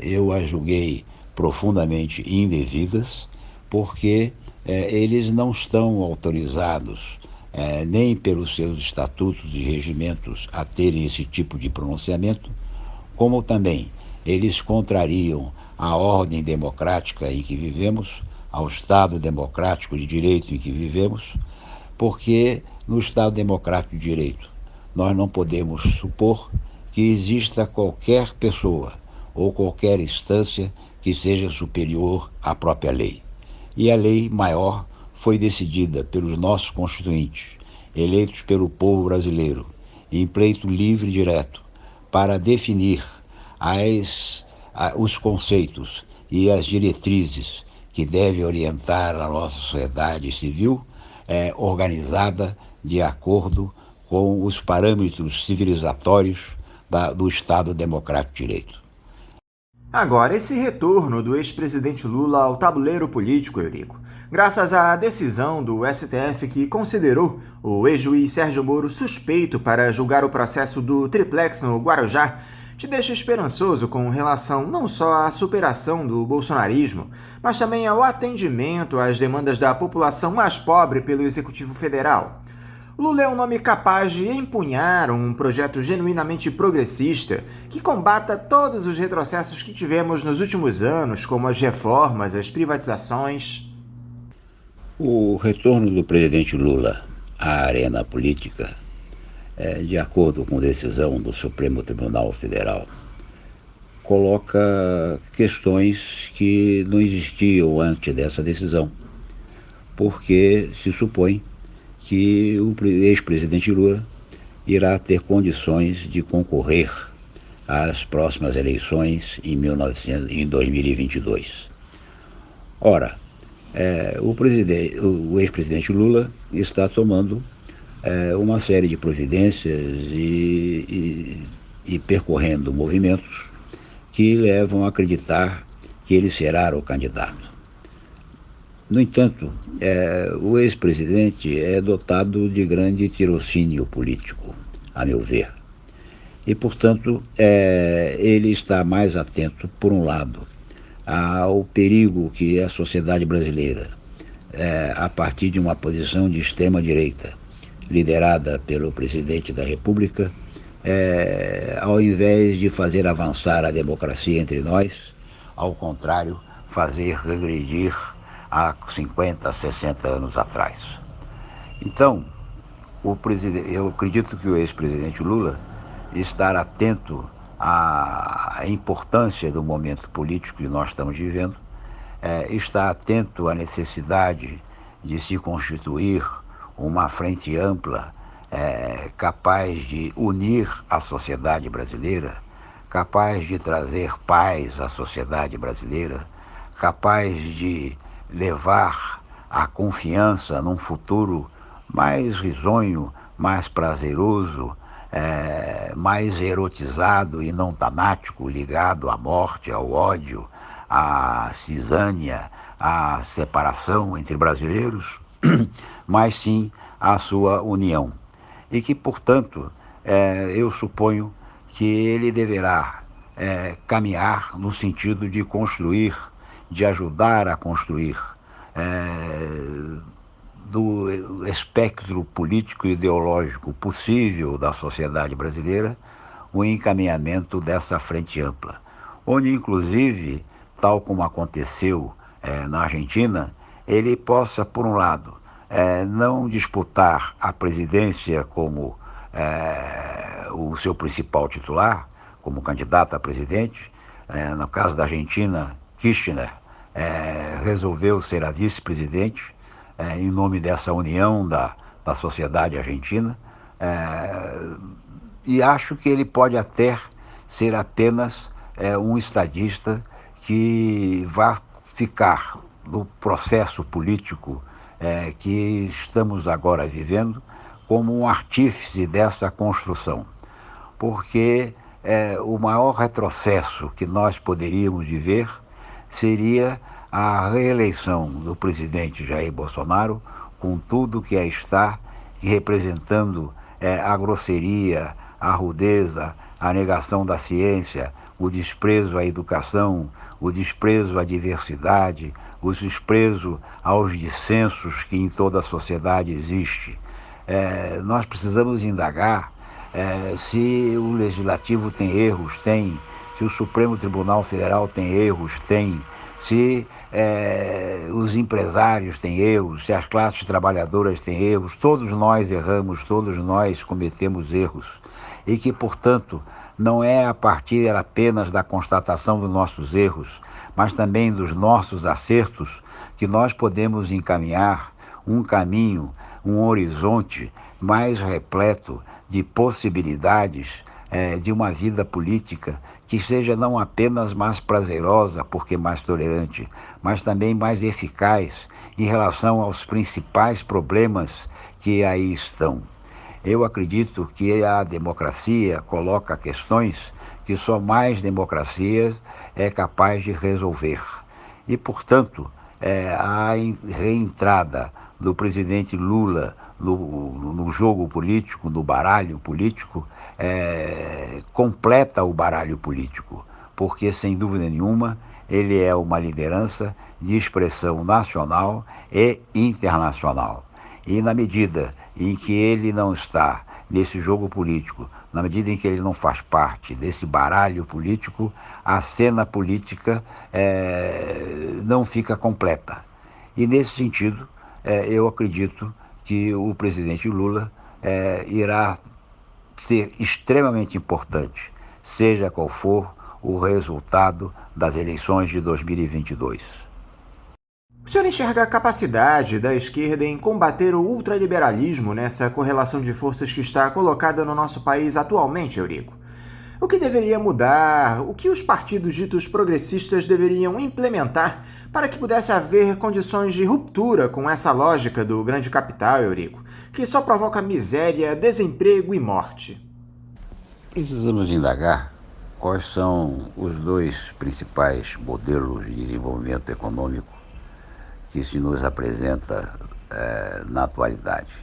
eu as julguei profundamente indevidas, porque eles não estão autorizados, nem pelos seus estatutos e regimentos, a terem esse tipo de pronunciamento, como também eles contrariam a ordem democrática em que vivemos, ao Estado democrático de direito em que vivemos, porque no Estado democrático de direito nós não podemos supor que exista qualquer pessoa ou qualquer instância que seja superior à própria lei. E a lei maior foi decidida pelos nossos constituintes, eleitos pelo povo brasileiro, em pleito livre e direto, para definir os conceitos e as diretrizes que devem orientar a nossa sociedade civil, organizada de acordo com os parâmetros civilizatórios do Estado Democrático de Direito. Agora, esse retorno do ex-presidente Lula ao tabuleiro político, Eurico, graças à decisão do STF que considerou o ex-juiz Sérgio Moro suspeito para julgar o processo do triplex no Guarujá, te deixa esperançoso com relação não só à superação do bolsonarismo, mas também ao atendimento às demandas da população mais pobre pelo Executivo Federal. Lula é um nome capaz de empunhar um projeto genuinamente progressista que combata todos os retrocessos que tivemos nos últimos anos, como as reformas, as privatizações. O retorno do presidente Lula à arena política, de acordo com decisão do Supremo Tribunal Federal, coloca questões que não existiam antes dessa decisão, porque se supõe que o ex-presidente Lula irá ter condições de concorrer às próximas eleições em 2022. Ora, o ex-presidente Lula está tomando uma série de providências e percorrendo movimentos que levam a acreditar que ele será o candidato. No entanto, o ex-presidente é dotado de grande tirocínio político, a meu ver. E, portanto, ele está mais atento, por um lado, ao perigo que a sociedade brasileira, a partir de uma posição de extrema-direita, liderada pelo presidente da República, ao invés de fazer avançar a democracia entre nós, ao contrário, fazer regredir há 50, 60 anos atrás. Então, eu acredito que o ex-presidente Lula estar atento à importância do momento político que nós estamos vivendo, está atento à necessidade de se constituir uma frente ampla, capaz de unir a sociedade brasileira, capaz de trazer paz à sociedade brasileira, capaz de levar a confiança num futuro mais risonho, mais prazeroso, mais erotizado e não tanático, ligado à morte, ao ódio, à cisânia, à separação entre brasileiros, mas sim à sua união. E que, portanto, eu suponho que ele deverá caminhar no sentido de construir, de ajudar a construir do espectro político e ideológico possível da sociedade brasileira o encaminhamento dessa frente ampla, onde inclusive, tal como aconteceu na Argentina, ele possa, por um lado, não disputar a presidência como o seu principal titular, como candidato a presidente. No caso da Argentina, Kirchner resolveu ser a vice-presidente, em nome dessa união da sociedade argentina, e acho que ele pode até ser apenas um estadista que vai ficar no processo político que estamos agora vivendo como um artífice dessa construção, porque o maior retrocesso que nós poderíamos viver seria a reeleição do presidente Jair Bolsonaro, com tudo que está representando a grosseria, a rudeza, a negação da ciência, o desprezo à educação, o desprezo à diversidade, o desprezo aos dissensos que em toda a sociedade existe. Nós precisamos indagar se o Legislativo tem erros, tem, se o Supremo Tribunal Federal tem erros, tem, se os empresários têm erros, se as classes trabalhadoras têm erros. Todos nós erramos, todos nós cometemos erros, e que, portanto, não é a partir apenas da constatação dos nossos erros, mas também dos nossos acertos, que nós podemos encaminhar um caminho, um horizonte mais repleto de possibilidades de uma vida política que seja não apenas mais prazerosa, porque mais tolerante, mas também mais eficaz em relação aos principais problemas que aí estão. Eu acredito que a democracia coloca questões que só mais democracia é capaz de resolver. E, portanto, a reentrada do presidente Lula no jogo político, no baralho político, completa o baralho político, porque, sem dúvida nenhuma, ele é uma liderança de expressão nacional e internacional. E na medida em que ele não está nesse jogo político, na medida em que ele não faz parte desse baralho político, a cena política não fica completa. E nesse sentido, eu acredito que o presidente Lula irá ser extremamente importante, seja qual for o resultado das eleições de 2022. O senhor enxerga a capacidade da esquerda em combater o ultraliberalismo nessa correlação de forças que está colocada no nosso país atualmente, Eurico? O que deveria mudar? O que os partidos ditos progressistas deveriam implementar para que pudesse haver condições de ruptura com essa lógica do grande capital, Eurico, que só provoca miséria, desemprego e morte? Precisamos indagar quais são os dois principais modelos de desenvolvimento econômico que se nos apresenta na atualidade.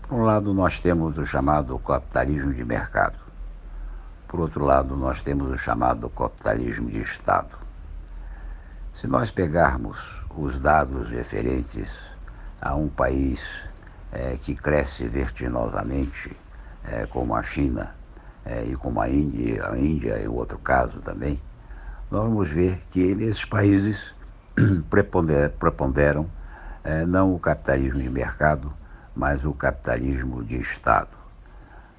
Por um lado, nós temos o chamado capitalismo de mercado. Por outro lado, nós temos o chamado capitalismo de Estado. Se nós pegarmos os dados referentes a um país que cresce vertiginosamente, como a China e como a Índia é outro caso também, nós vamos ver que nesses países preponderam não o capitalismo de mercado, mas o capitalismo de Estado.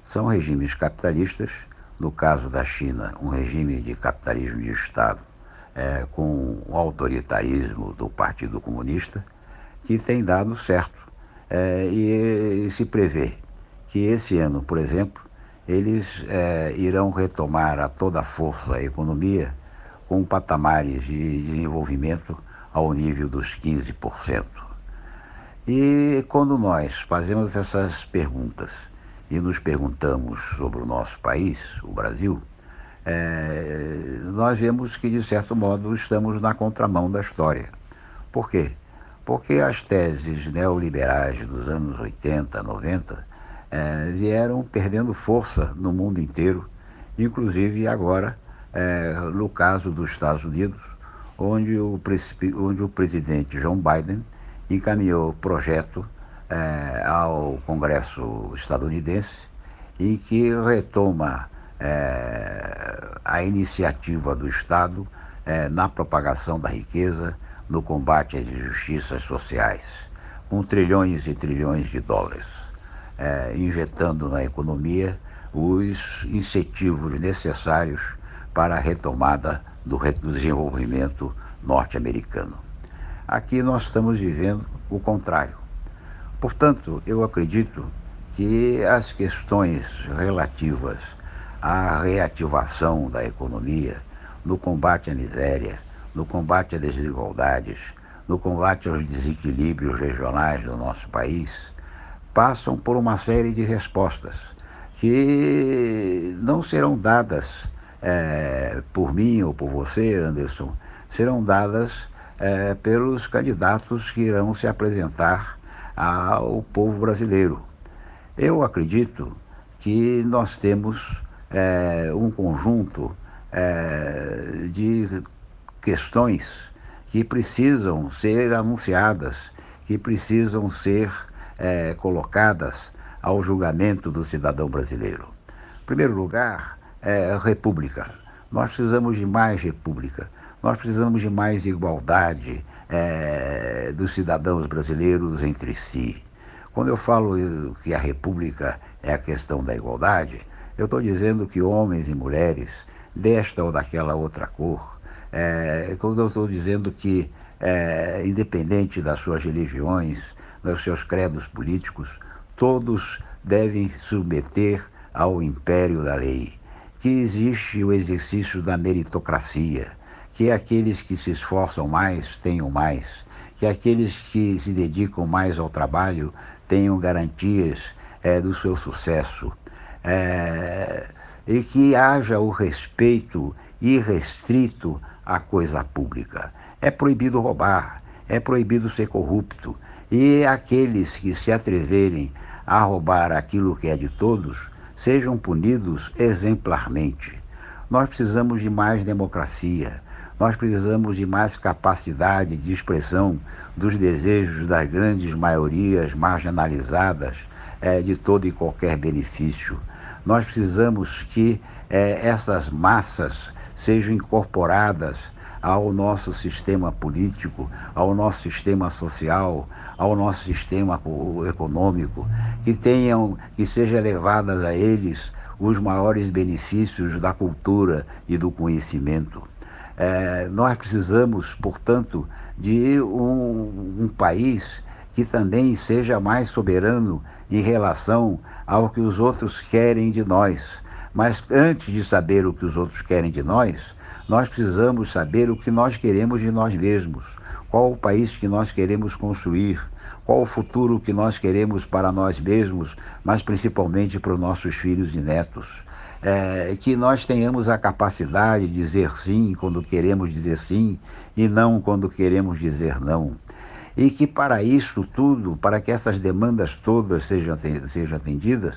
São regimes capitalistas, no caso da China, um regime de capitalismo de Estado, com o autoritarismo do Partido Comunista, que tem dado certo. E se prevê que esse ano, por exemplo, eles irão retomar a toda força a economia com patamares de desenvolvimento ao nível dos 15%. E quando nós fazemos essas perguntas e nos perguntamos sobre o nosso país, o Brasil, nós vemos que, de certo modo, estamos na contramão da história. Por quê? Porque as teses neoliberais dos anos 80, 90 vieram perdendo força no mundo inteiro, inclusive agora, no caso dos Estados Unidos, onde o presidente Joe Biden encaminhou o projeto ao Congresso estadunidense e que retoma a iniciativa do Estado na propagação da riqueza, no combate às injustiças sociais, com trilhões e trilhões de dólares, injetando na economia os incentivos necessários para a retomada do desenvolvimento norte-americano. Aqui nós estamos vivendo o contrário. Portanto, eu acredito que as questões relativas à reativação da economia, no combate à miséria, no combate às desigualdades, no combate aos desequilíbrios regionais do nosso país, passam por uma série de respostas que não serão dadas por mim ou por você, Anderson, serão dadas pelos candidatos que irão se apresentar ao povo brasileiro. Eu acredito que nós temos um conjunto de questões que precisam ser anunciadas, que precisam ser colocadas ao julgamento do cidadão brasileiro. Em primeiro lugar, república. Nós precisamos de mais república. Nós precisamos de mais igualdade dos cidadãos brasileiros entre si. Quando eu falo que a república é a questão da igualdade, eu estou dizendo que homens e mulheres, desta ou daquela outra cor, quando eu estou dizendo que, independente das suas religiões, dos seus credos políticos, todos devem submeter ao império da lei, que existe o exercício da meritocracia, que aqueles que se esforçam mais tenham mais, que aqueles que se dedicam mais ao trabalho tenham garantias do seu sucesso, e que haja o respeito irrestrito à coisa pública. É proibido roubar, é proibido ser corrupto, e aqueles que se atreverem a roubar aquilo que é de todos sejam punidos exemplarmente. Nós precisamos de mais democracia, nós precisamos de mais capacidade de expressão dos desejos das grandes maiorias marginalizadas de todo e qualquer benefício. Nós precisamos que essas massas sejam incorporadas ao nosso sistema político, ao nosso sistema social, ao nosso sistema econômico, que sejam levadas a eles os maiores benefícios da cultura e do conhecimento. Nós precisamos, portanto, de um país que também seja mais soberano em relação ao que os outros querem de nós. Mas antes de saber o que os outros querem de nós precisamos saber o que nós queremos de nós mesmos, qual o país que nós queremos construir, qual o futuro que nós queremos para nós mesmos, mas principalmente para os nossos filhos e netos. Que nós tenhamos a capacidade de dizer sim quando queremos dizer sim e não quando queremos dizer não. E que para isso tudo, para que essas demandas todas sejam atendidas,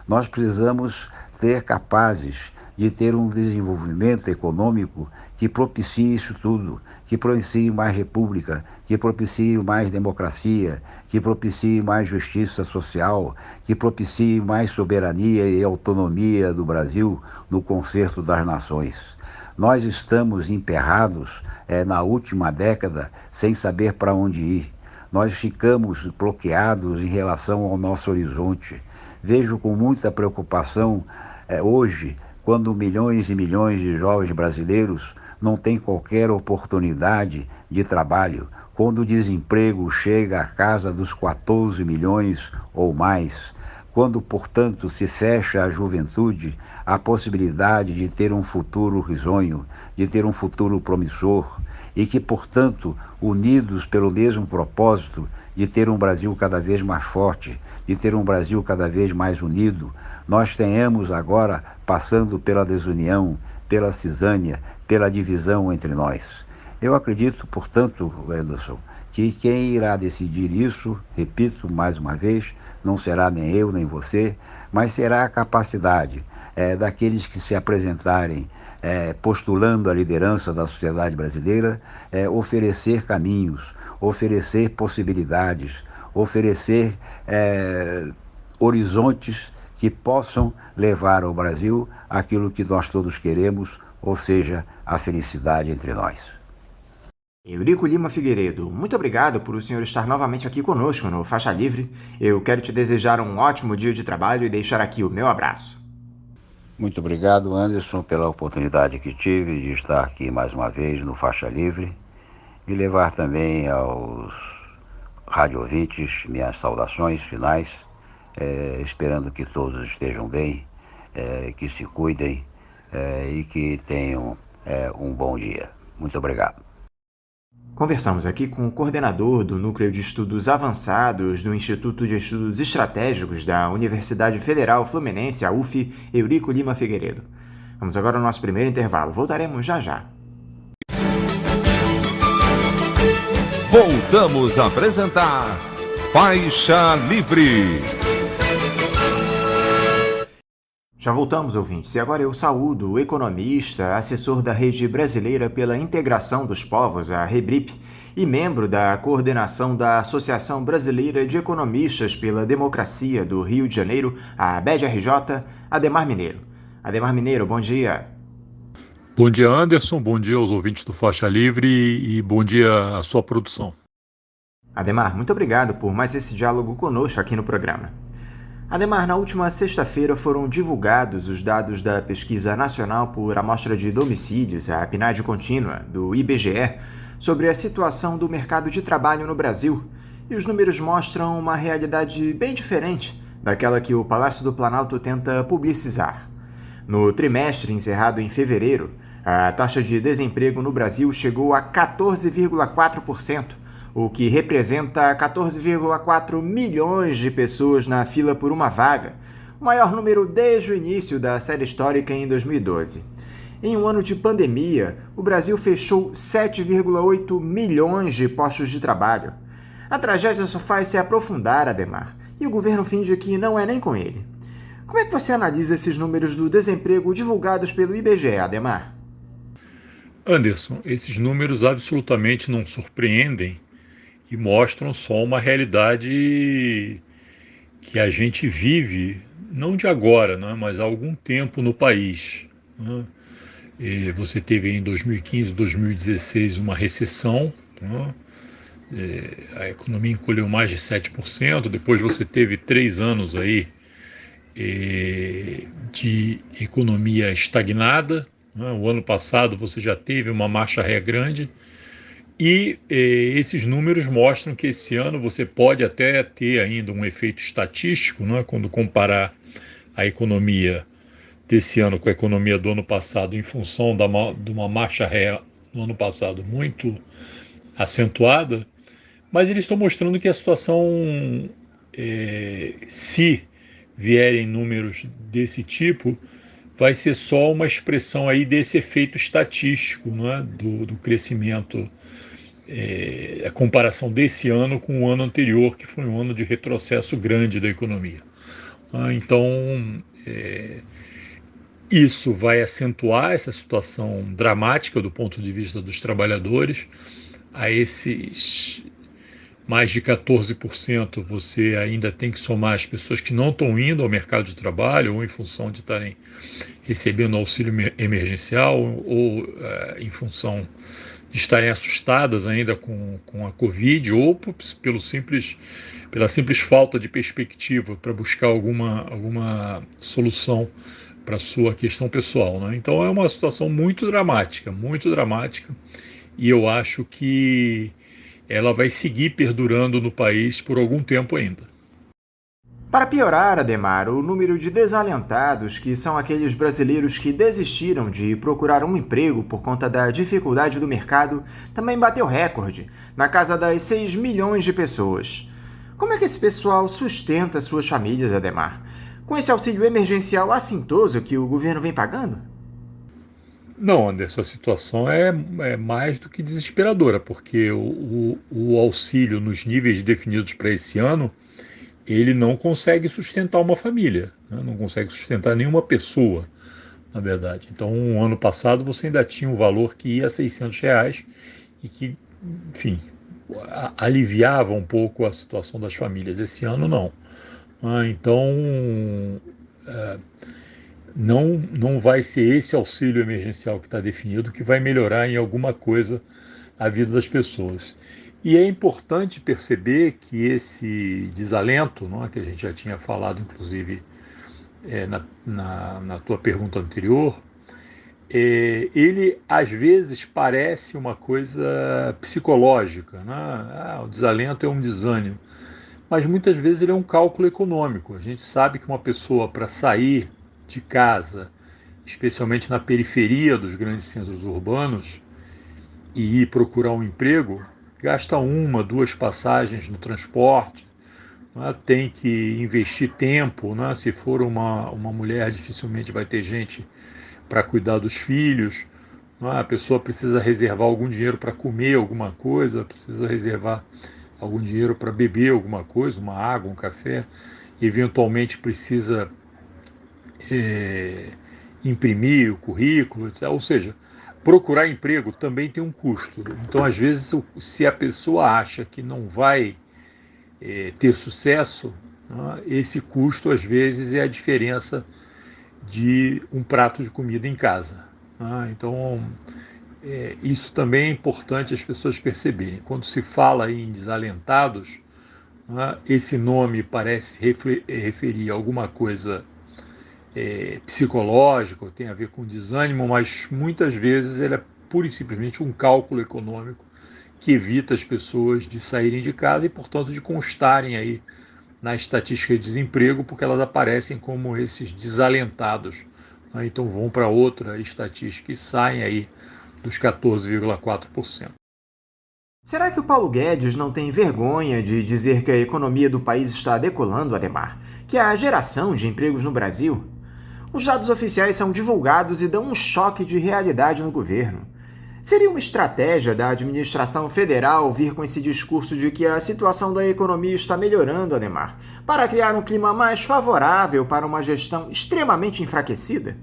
nós precisamos ser capazes de ter um desenvolvimento econômico que propicie isso tudo, que propicie mais república, que propicie mais democracia, que propicie mais justiça social, que propicie mais soberania e autonomia do Brasil no concerto das nações. Nós estamos emperrados na última década sem saber para onde ir. Nós ficamos bloqueados em relação ao nosso horizonte. Vejo com muita preocupação hoje, quando milhões e milhões de jovens brasileiros não têm qualquer oportunidade de trabalho, quando o desemprego chega à casa dos 14 milhões ou mais, quando, portanto, se fecha à juventude a possibilidade de ter um futuro risonho, de ter um futuro promissor, e que, portanto, unidos pelo mesmo propósito de ter um Brasil cada vez mais forte, de ter um Brasil cada vez mais unido, nós tenhamos agora passando pela desunião, pela cisânia, pela divisão entre nós. Eu acredito, portanto, Anderson, que quem irá decidir isso, repito mais uma vez, não será nem eu nem você, mas será a capacidade daqueles que se apresentarem postulando a liderança da sociedade brasileira, oferecer caminhos, oferecer possibilidades, oferecer horizontes que possam levar ao Brasil aquilo que nós todos queremos, ou seja, a felicidade entre nós. Eurico Lima Figueiredo, muito obrigado por o senhor estar novamente aqui conosco no Faixa Livre. Eu quero te desejar um ótimo dia de trabalho e deixar aqui o meu abraço. Muito obrigado, Anderson, pela oportunidade que tive de estar aqui mais uma vez no Faixa Livre e levar também aos radiovintes minhas saudações finais, esperando que todos estejam bem, que se cuidem e que tenham um bom dia. Muito obrigado. Conversamos aqui com o coordenador do Núcleo de Estudos Avançados do Instituto de Estudos Estratégicos da Universidade Federal Fluminense, a UF, Eurico Lima Figueiredo. Vamos agora ao nosso primeiro intervalo. Voltaremos já já. Voltamos a apresentar Faixa Livre. Já voltamos, ouvintes, e agora eu saúdo o economista, assessor da Rede Brasileira pela Integração dos Povos, a REBRIP, e membro da coordenação da Associação Brasileira de Economistas pela Democracia do Rio de Janeiro, a ABED-RJ, Ademar Mineiro. Ademar Mineiro, bom dia. Bom dia, Anderson, bom dia aos ouvintes do Faixa Livre e bom dia à sua produção. Ademar, muito obrigado por mais esse diálogo conosco aqui no programa. Ademar, na última sexta-feira foram divulgados os dados da Pesquisa Nacional por Amostra de Domicílios, a PNAD contínua, do IBGE, sobre a situação do mercado de trabalho no Brasil. E os números mostram uma realidade bem diferente daquela que o Palácio do Planalto tenta publicizar. No trimestre encerrado em fevereiro, a taxa de desemprego no Brasil chegou a 14,4%, o que representa 14,4 milhões de pessoas na fila por uma vaga, o maior número desde o início da série histórica em 2012. Em um ano de pandemia, o Brasil fechou 7,8 milhões de postos de trabalho. A tragédia só faz se aprofundar, Ademar, e o governo finge que não é nem com ele. Como é que você analisa esses números do desemprego divulgados pelo IBGE, Ademar? Anderson, esses números absolutamente não surpreendem e mostram só uma realidade que a gente vive, não de agora, né, mas há algum tempo no país. Né? E você teve em 2015, 2016 uma recessão, né? A economia encolheu mais de 7%, depois você teve 3 anos aí de economia estagnada, né? O ano passado você já teve uma marcha ré grande, e esses números mostram que esse ano você pode até ter ainda um efeito estatístico, né, quando comparar a economia desse ano com a economia do ano passado, em função de uma marcha ré no ano passado muito acentuada, mas eles estão mostrando que a situação, se vierem números desse tipo, vai ser só uma expressão aí desse efeito estatístico, né, do crescimento, a comparação desse ano com o ano anterior, que foi um ano de retrocesso grande da economia. Então, isso vai acentuar essa situação dramática do ponto de vista dos trabalhadores. A esses mais de 14%, você ainda tem que somar as pessoas que não estão indo ao mercado de trabalho, ou em função de estarem recebendo auxílio emergencial, ou em função estarem assustadas ainda com a Covid ou pela simples falta de perspectiva para buscar alguma solução para a sua questão pessoal, né? Então é uma situação muito dramática, e eu acho que ela vai seguir perdurando no país por algum tempo ainda. Para piorar, Ademar, o número de desalentados, que são aqueles brasileiros que desistiram de procurar um emprego por conta da dificuldade do mercado, também bateu recorde, na casa das 6 milhões de pessoas. Como é que esse pessoal sustenta suas famílias, Ademar? Com esse auxílio emergencial assintoso que o governo vem pagando? Não, Anderson, a situação é mais do que desesperadora, porque o auxílio nos níveis definidos para esse ano, ele não consegue sustentar uma família, né? Não consegue sustentar nenhuma pessoa, na verdade. Então, ano passado você ainda tinha um valor que ia a R$600 e que, enfim, aliviava um pouco a situação das famílias. Esse ano não. Então, não vai ser esse auxílio emergencial que está definido que vai melhorar em alguma coisa a vida das pessoas. E é importante perceber que esse desalento, não é, que a gente já tinha falado, inclusive, na tua pergunta anterior, ele às vezes parece uma coisa psicológica, né? O desalento é um desânimo, mas muitas vezes ele é um cálculo econômico. A gente sabe que uma pessoa, para sair de casa, especialmente na periferia dos grandes centros urbanos, e ir procurar um emprego, gasta 1, 2 passagens no transporte, né? Tem que investir tempo, né? Se for uma mulher, dificilmente vai ter gente para cuidar dos filhos, né? A pessoa precisa reservar algum dinheiro para comer alguma coisa, precisa reservar algum dinheiro para beber alguma coisa, uma água, um café, eventualmente precisa imprimir o currículo, etc. Ou seja, procurar emprego também tem um custo. Então, às vezes, se a pessoa acha que não vai ter sucesso, né, esse custo, às vezes, é a diferença de um prato de comida em casa. Né? Então, isso também é importante as pessoas perceberem. Quando se fala em desalentados, né, esse nome parece referir a alguma coisa psicológico, tem a ver com desânimo, mas muitas vezes ele é pura e simplesmente um cálculo econômico que evita as pessoas de saírem de casa e, portanto, de constarem aí na estatística de desemprego, porque elas aparecem como esses desalentados, né? Então vão para outra estatística e saem aí dos 14,4%. Será que o Paulo Guedes não tem vergonha de dizer que a economia do país está decolando, Ademar? Que há geração de empregos no Brasil? Os dados oficiais são divulgados e dão um choque de realidade no governo. Seria uma estratégia da administração federal vir com esse discurso de que a situação da economia está melhorando, Ademar, para criar um clima mais favorável para uma gestão extremamente enfraquecida?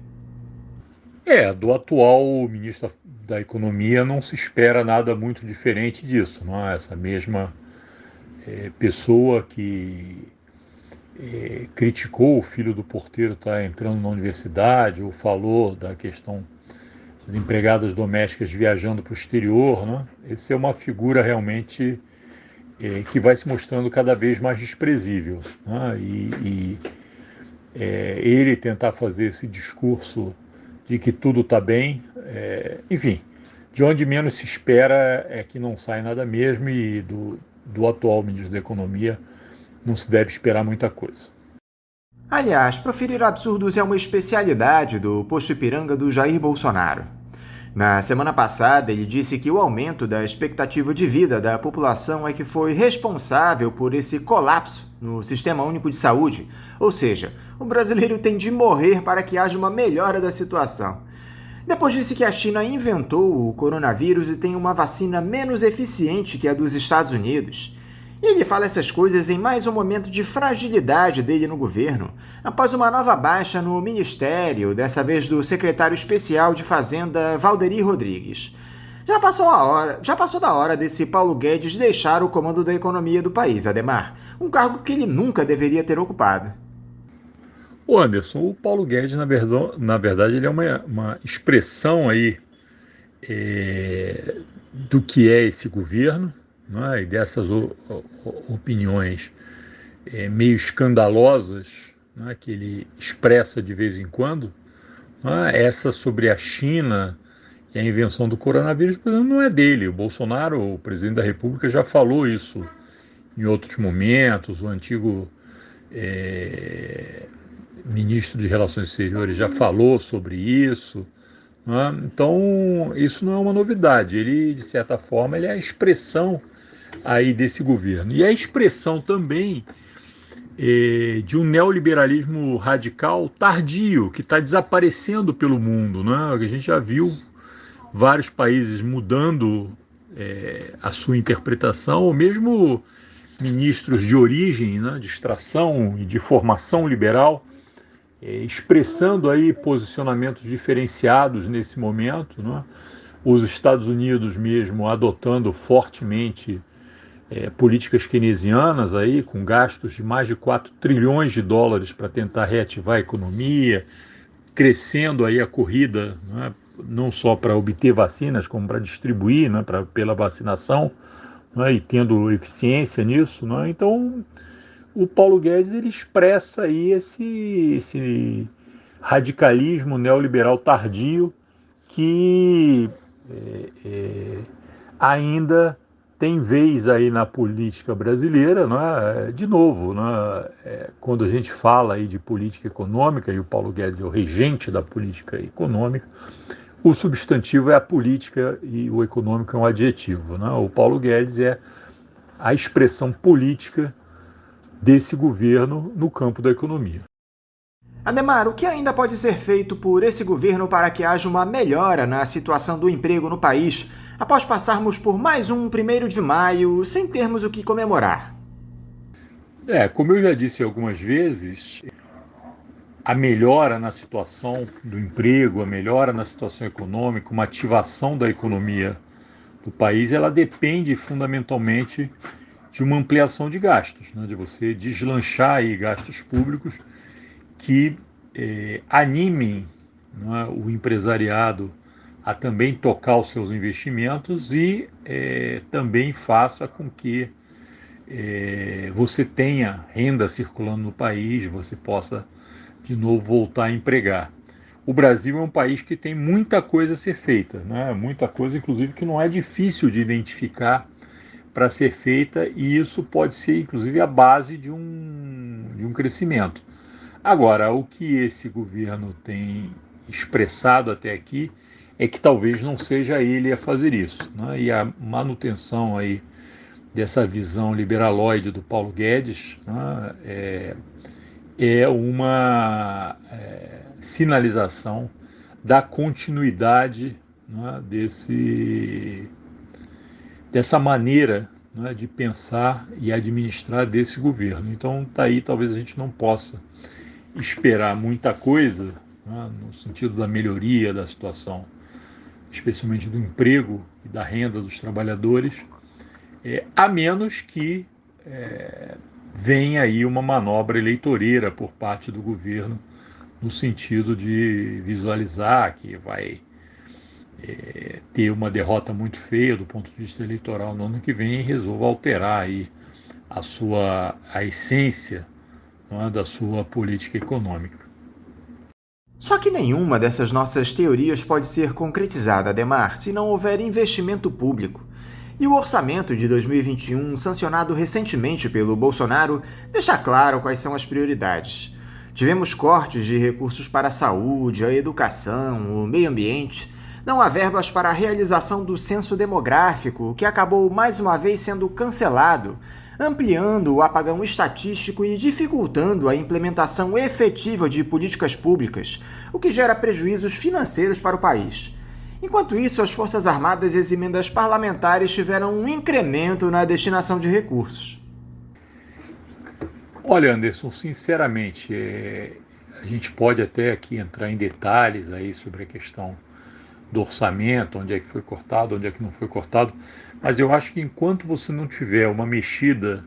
Do atual ministro da Economia não se espera nada muito diferente disso, não é? Essa mesma pessoa que criticou o filho do porteiro estar entrando na universidade, ou falou da questão das empregadas domésticas viajando para o exterior, né? Essa é uma figura realmente que vai se mostrando cada vez mais desprezível, né? Ele tentar fazer esse discurso de que tudo está bem, enfim, de onde menos se espera é que não sai nada mesmo, e do atual ministro da Economia não se deve esperar muita coisa. Aliás, proferir absurdos é uma especialidade do posto Ipiranga do Jair Bolsonaro. Na semana passada, ele disse que o aumento da expectativa de vida da população é que foi responsável por esse colapso no Sistema Único de Saúde, ou seja, o brasileiro tem de morrer para que haja uma melhora da situação. Depois disse que a China inventou o coronavírus e tem uma vacina menos eficiente que a dos Estados Unidos. E ele fala essas coisas em mais um momento de fragilidade dele no governo, após uma nova baixa no ministério, dessa vez do secretário especial de Fazenda, Valderi Rodrigues. Já passou da hora desse Paulo Guedes deixar o comando da economia do país, Ademar, um cargo que ele nunca deveria ter ocupado. O Anderson, o Paulo Guedes, na verdade, ele é uma expressão aí do que é esse governo, né, e dessas opiniões meio escandalosas, né, que ele expressa de vez em quando. Né, essa sobre a China e a invenção do coronavírus, por exemplo, não é dele. O Bolsonaro, o presidente da República, já falou isso em outros momentos. O antigo ministro de Relações Exteriores já falou sobre isso. Né? Então, isso não é uma novidade. Ele, de certa forma, ele é a expressão aí desse governo. E é a expressão também de um neoliberalismo radical tardio, que está desaparecendo pelo mundo. Né? A gente já viu vários países mudando a sua interpretação, ou mesmo ministros de origem, né, de extração e de formação liberal, expressando aí posicionamentos diferenciados nesse momento. Né? Os Estados Unidos mesmo adotando fortemente políticas keynesianas, aí, com gastos de mais de 4 trilhões de dólares para tentar reativar a economia, crescendo aí a corrida, né, não só para obter vacinas, como para distribuir, né, pela vacinação, né, e tendo eficiência nisso. Né. Então, o Paulo Guedes ele expressa aí esse radicalismo neoliberal tardio que ainda tem vez aí na política brasileira. Né? De novo, né? Quando a gente fala aí de política econômica, e o Paulo Guedes é o regente da política econômica, o substantivo é a política e o econômico é um adjetivo. Né? O Paulo Guedes é a expressão política desse governo no campo da economia. Adhemar, o que ainda pode ser feito por esse governo para que haja uma melhora na situação do emprego no país, após passarmos por mais um 1º de maio sem termos o que comemorar? Como eu já disse algumas vezes, a melhora na situação do emprego, a melhora na situação econômica, uma ativação da economia do país, ela depende fundamentalmente de uma ampliação de gastos, né? De você deslanchar aí gastos públicos que animem, né, o empresariado a também tocar os seus investimentos e também faça com que você tenha renda circulando no país, você possa de novo voltar a empregar. O Brasil é um país que tem muita coisa a ser feita, né? Muita coisa, inclusive, que não é difícil de identificar para ser feita, e isso pode ser, inclusive, a base de um crescimento. Agora, o que esse governo tem expressado até aqui é que talvez não seja ele a fazer isso. Né? E a manutenção aí dessa visão liberaloide do Paulo Guedes, né, é uma sinalização da continuidade, né, dessa maneira, né, de pensar e administrar desse governo. Então, daí talvez a gente não possa esperar muita coisa, né, no sentido da melhoria da situação, especialmente do emprego e da renda dos trabalhadores, a menos que venha aí uma manobra eleitoreira por parte do governo, no sentido de visualizar que vai ter uma derrota muito feia do ponto de vista eleitoral no ano que vem e resolva alterar aí a essência, né, da sua política econômica. Só que nenhuma dessas nossas teorias pode ser concretizada, Adhemar, se não houver investimento público. E o orçamento de 2021, sancionado recentemente pelo Bolsonaro, deixa claro quais são as prioridades. Tivemos cortes de recursos para a saúde, a educação, o meio ambiente. Não há verbas para a realização do censo demográfico, que acabou mais uma vez sendo cancelado, ampliando o apagão estatístico e dificultando a implementação efetiva de políticas públicas, o que gera prejuízos financeiros para o país. Enquanto isso, as Forças Armadas e as emendas parlamentares tiveram um incremento na destinação de recursos. Olha, Anderson, sinceramente, a gente pode até aqui entrar em detalhes aí sobre a questão do orçamento, onde é que foi cortado, onde é que não foi cortado, mas eu acho que enquanto você não tiver uma mexida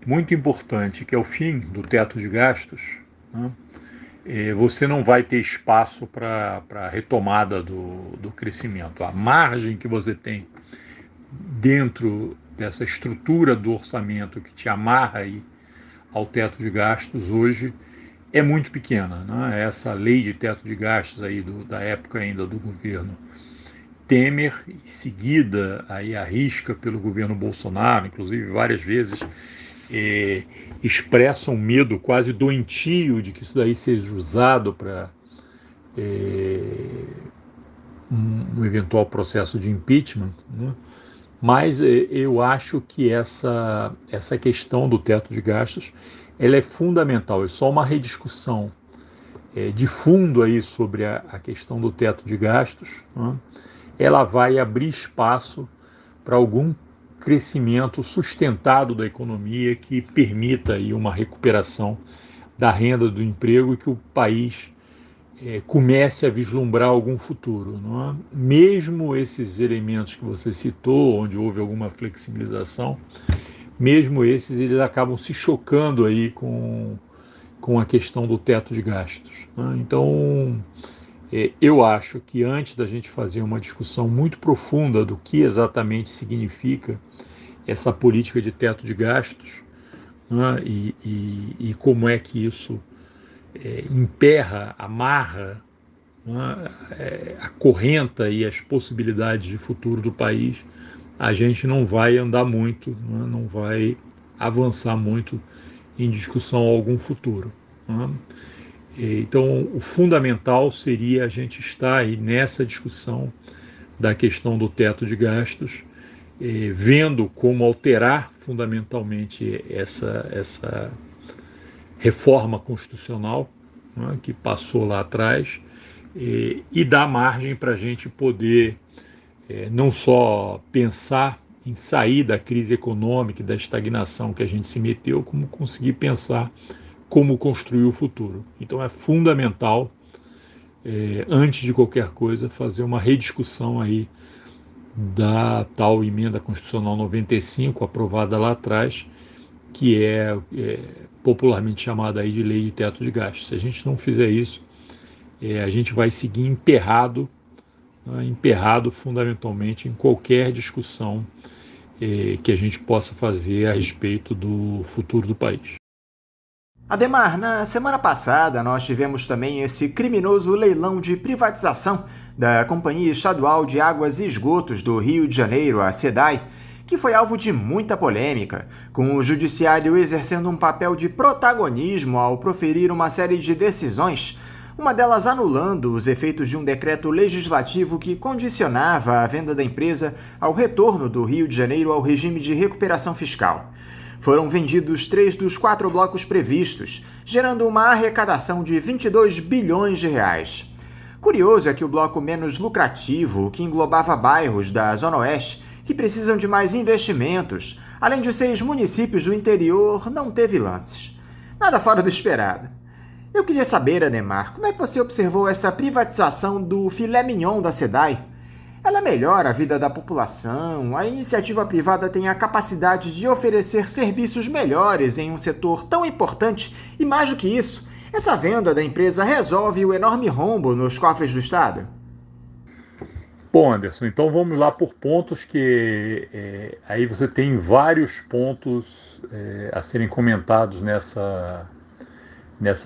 muito importante, que é o fim do teto de gastos, né, você não vai ter espaço para a retomada do crescimento. A margem que você tem dentro dessa estrutura do orçamento que te amarra aí ao teto de gastos hoje é muito pequena, né? Essa lei de teto de gastos aí da época ainda do governo Temer, seguida aí à risca pelo governo Bolsonaro, inclusive várias vezes expressa um medo quase doentio de que isso daí seja usado para um eventual processo de impeachment, né? Mas eu acho que essa questão do teto de gastos ela é fundamental, é só uma rediscussão de fundo aí sobre a questão do teto de gastos, né? Ela vai abrir espaço para algum crescimento sustentado da economia que permita aí uma recuperação da renda do emprego e que o país comece a vislumbrar algum futuro, não é? Mesmo esses elementos que você citou, onde houve alguma flexibilização, mesmo esses eles acabam se chocando aí com a questão do teto de gastos, né? Então, eu acho que antes da gente fazer uma discussão muito profunda do que exatamente significa essa política de teto de gastos, né, e como é que isso emperra, amarra, né, acorrenta aí as possibilidades de futuro do país, a gente não vai andar muito, né, não vai avançar muito em discussão a algum futuro, né? Então, o fundamental seria a gente estar aí nessa discussão da questão do teto de gastos, vendo como alterar fundamentalmente essa reforma constitucional, né, que passou lá atrás, e dar margem para a gente poder não só pensar em sair da crise econômica e da estagnação que a gente se meteu, como conseguir pensar como construir o futuro. Então é fundamental, antes de qualquer coisa, fazer uma rediscussão aí da tal emenda constitucional 95, aprovada lá atrás, que é popularmente chamada aí de lei de teto de gastos. Se a gente não fizer isso, a gente vai seguir emperrado, né, emperrado fundamentalmente em qualquer discussão que a gente possa fazer a respeito do futuro do país. Ademar, na semana passada nós tivemos também esse criminoso leilão de privatização da Companhia Estadual de Águas e Esgotos do Rio de Janeiro, a SEDAI, que foi alvo de muita polêmica, com o judiciário exercendo um papel de protagonismo ao proferir uma série de decisões, uma delas anulando os efeitos de um decreto legislativo que condicionava a venda da empresa ao retorno do Rio de Janeiro ao regime de recuperação fiscal. Foram vendidos 3 dos 4 blocos previstos, gerando uma arrecadação de 22 bilhões de reais. Curioso é que o bloco menos lucrativo, que englobava bairros da Zona Oeste, que precisam de mais investimentos, além de 6 municípios do interior, não teve lances. Nada fora do esperado. Eu queria saber, Ademar, como é que você observou essa privatização do filé mignon da SEDAI? Ela melhora a vida da população, a iniciativa privada tem a capacidade de oferecer serviços melhores em um setor tão importante e, mais do que isso, essa venda da empresa resolve o enorme rombo nos cofres do Estado? Bom, Anderson, então vamos lá por pontos que aí você tem vários pontos a serem comentados nessa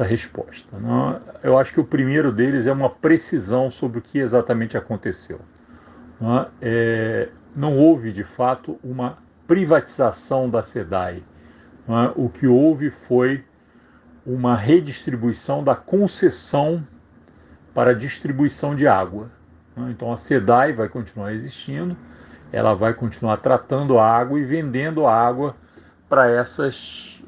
resposta, né? Eu acho que o primeiro deles é uma precisão sobre o que exatamente aconteceu. Não houve, de fato, uma privatização da SEDAI. O que houve foi uma redistribuição da concessão para distribuição de água. Então a SEDAI vai continuar existindo, ela vai continuar tratando a água e vendendo a água para essas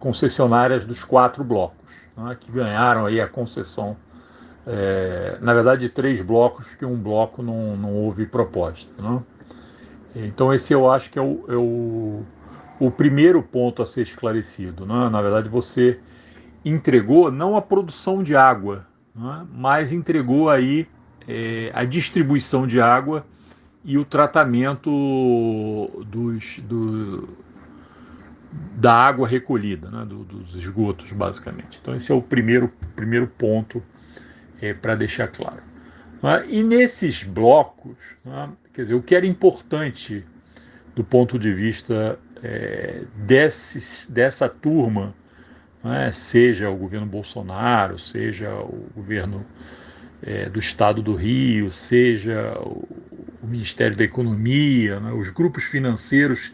concessionárias dos 4 blocos, que ganharam aí a concessão. Na verdade, 3 blocos, porque um bloco não houve proposta, né? Então esse eu acho que é o primeiro ponto a ser esclarecido, né? Na verdade, você entregou não a produção de água, né, mas entregou aí a distribuição de água da água recolhida, né, dos esgotos, basicamente. Então esse é o primeiro ponto para deixar claro. E nesses blocos, quer dizer, o que era importante do ponto de vista dessa turma, seja o governo Bolsonaro, seja o governo do Estado do Rio, seja o Ministério da Economia, os grupos financeiros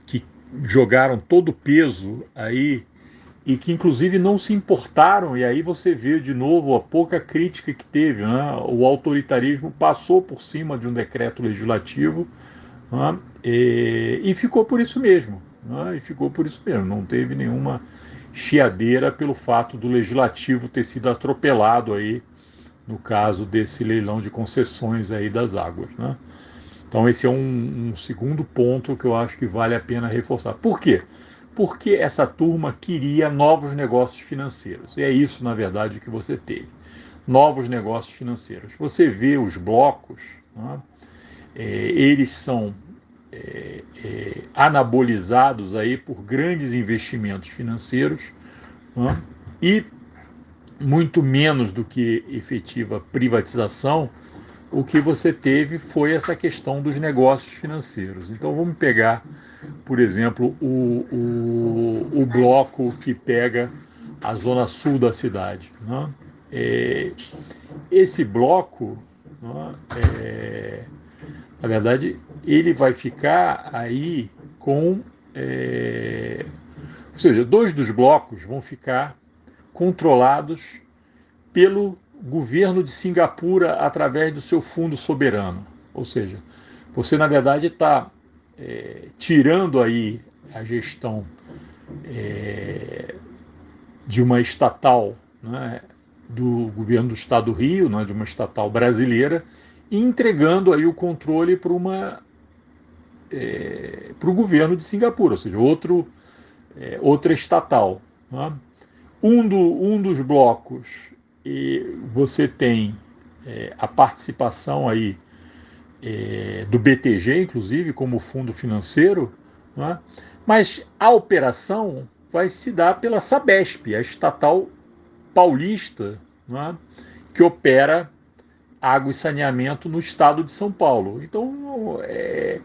que jogaram todo o peso aí e que inclusive não se importaram, e aí você vê de novo a pouca crítica que teve, o autoritarismo passou por cima de um decreto legislativo, e ficou por isso mesmo, não teve nenhuma chiadeira pelo fato do legislativo ter sido atropelado aí no caso desse leilão de concessões aí das águas, Então esse é um segundo ponto que eu acho que vale a pena reforçar. Por quê? Porque essa turma queria novos negócios financeiros. E é isso, na verdade, que você teve. Novos negócios financeiros. Você vê os blocos, eles são anabolizados aí por grandes investimentos financeiros, e muito menos do que efetiva privatização. O que você teve foi essa questão dos negócios financeiros. Então vamos pegar, por exemplo, o bloco que pega a zona sul da cidade. Esse bloco, na verdade, ele vai ficar aí com... ou seja, 2 dos blocos vão ficar controlados pelo governo de Singapura através do seu fundo soberano. Ou seja, você na verdade está tirando aí a gestão de uma estatal, do governo do Estado do Rio, de uma estatal brasileira, e entregando aí o controle para o governo de Singapura, ou seja, outra estatal. Um dos blocos, e você tem a participação aí do BTG, inclusive, como fundo financeiro, mas a operação vai se dar pela Sabesp, a estatal paulista, que opera água e saneamento no estado de São Paulo. Então, é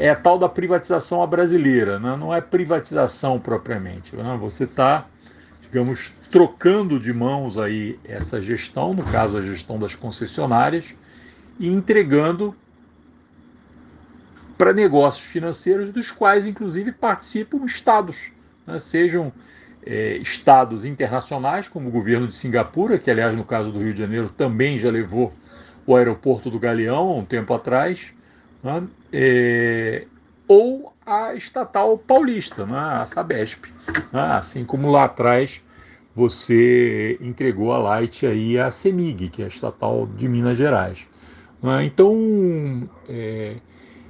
a tal da privatização à brasileira, não é privatização propriamente. Você está, digamos, trocando de mãos aí essa gestão, no caso a gestão das concessionárias, e entregando para negócios financeiros dos quais, inclusive, participam estados, sejam estados internacionais, como o governo de Singapura, que, aliás, no caso do Rio de Janeiro, também já levou o aeroporto do Galeão há um tempo atrás, ou a estatal paulista, a Sabesp, assim como lá atrás você entregou a Light aí à CEMIG, que é a estatal de Minas Gerais. Então,